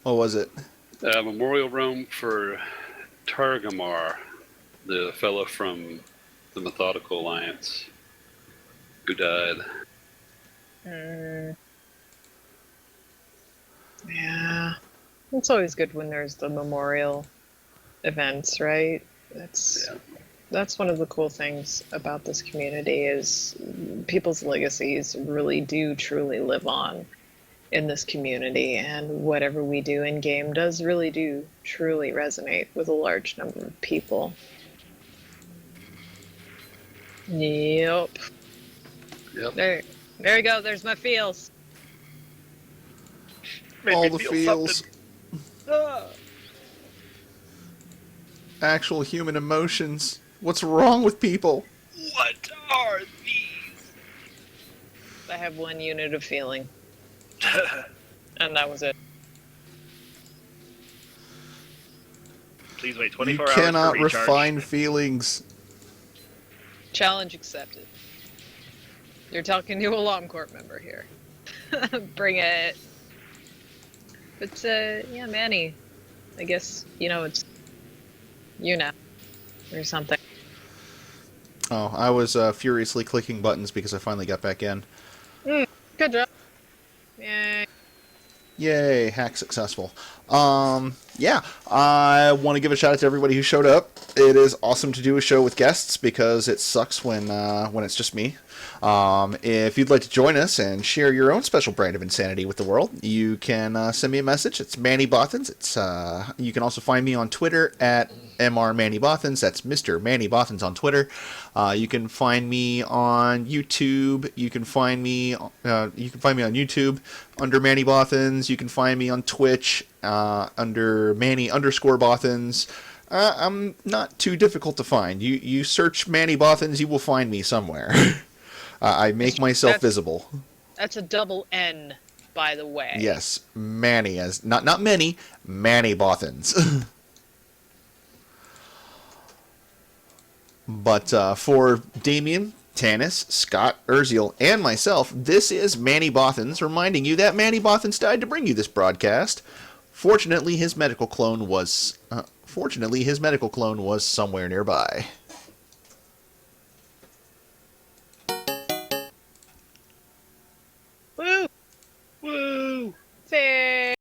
What was it? Memorial roam for Targamar, the fellow from the Methodical Alliance who died. Yeah. It's always good when there's the memorial events, right? Yeah. That's one of the cool things about this community is people's legacies really do truly live on in this community, and whatever we do in game does really do truly resonate with a large number of people. Yep. Yep. There we go. There's my feels. Made All me the feel feels. something. Actual human emotions. What's wrong with people? What are these? I have one unit of feeling, and that was it. Please wait You 24 hours cannot for recharge. refine feelings. Challenge accepted. You're talking to a Law Corp member here. Bring it. But, yeah, Manny. I guess, it's you now. Or something. Oh, I was furiously clicking buttons because I finally got back in. Good job. Yay. Yay, hack successful. Yeah, I want to give a shout out to everybody who showed up. It is awesome to do a show with guests because it sucks when it's just me. If you'd like to join us and share your own special brand of insanity with the world, you can send me a message. It's Manny Bothans. You can also find me on Twitter at Mr. Manny Bothans. That's Mr. Manny Bothans on Twitter. You can find me on YouTube. You can find me on YouTube under Manny Bothans. You can find me on Twitch under Manny_Bothans. I'm not too difficult to find. You search Manny Bothans, you will find me somewhere. I make myself visible. That's a double N, by the way. Yes, Manny, as not many, Manny Bothans. But for Damien, Tanis, Scott, Urziel, and myself, this is Manny Bothans reminding you that Manny Bothans died to bring you this broadcast. Fortunately, his medical clone was somewhere nearby.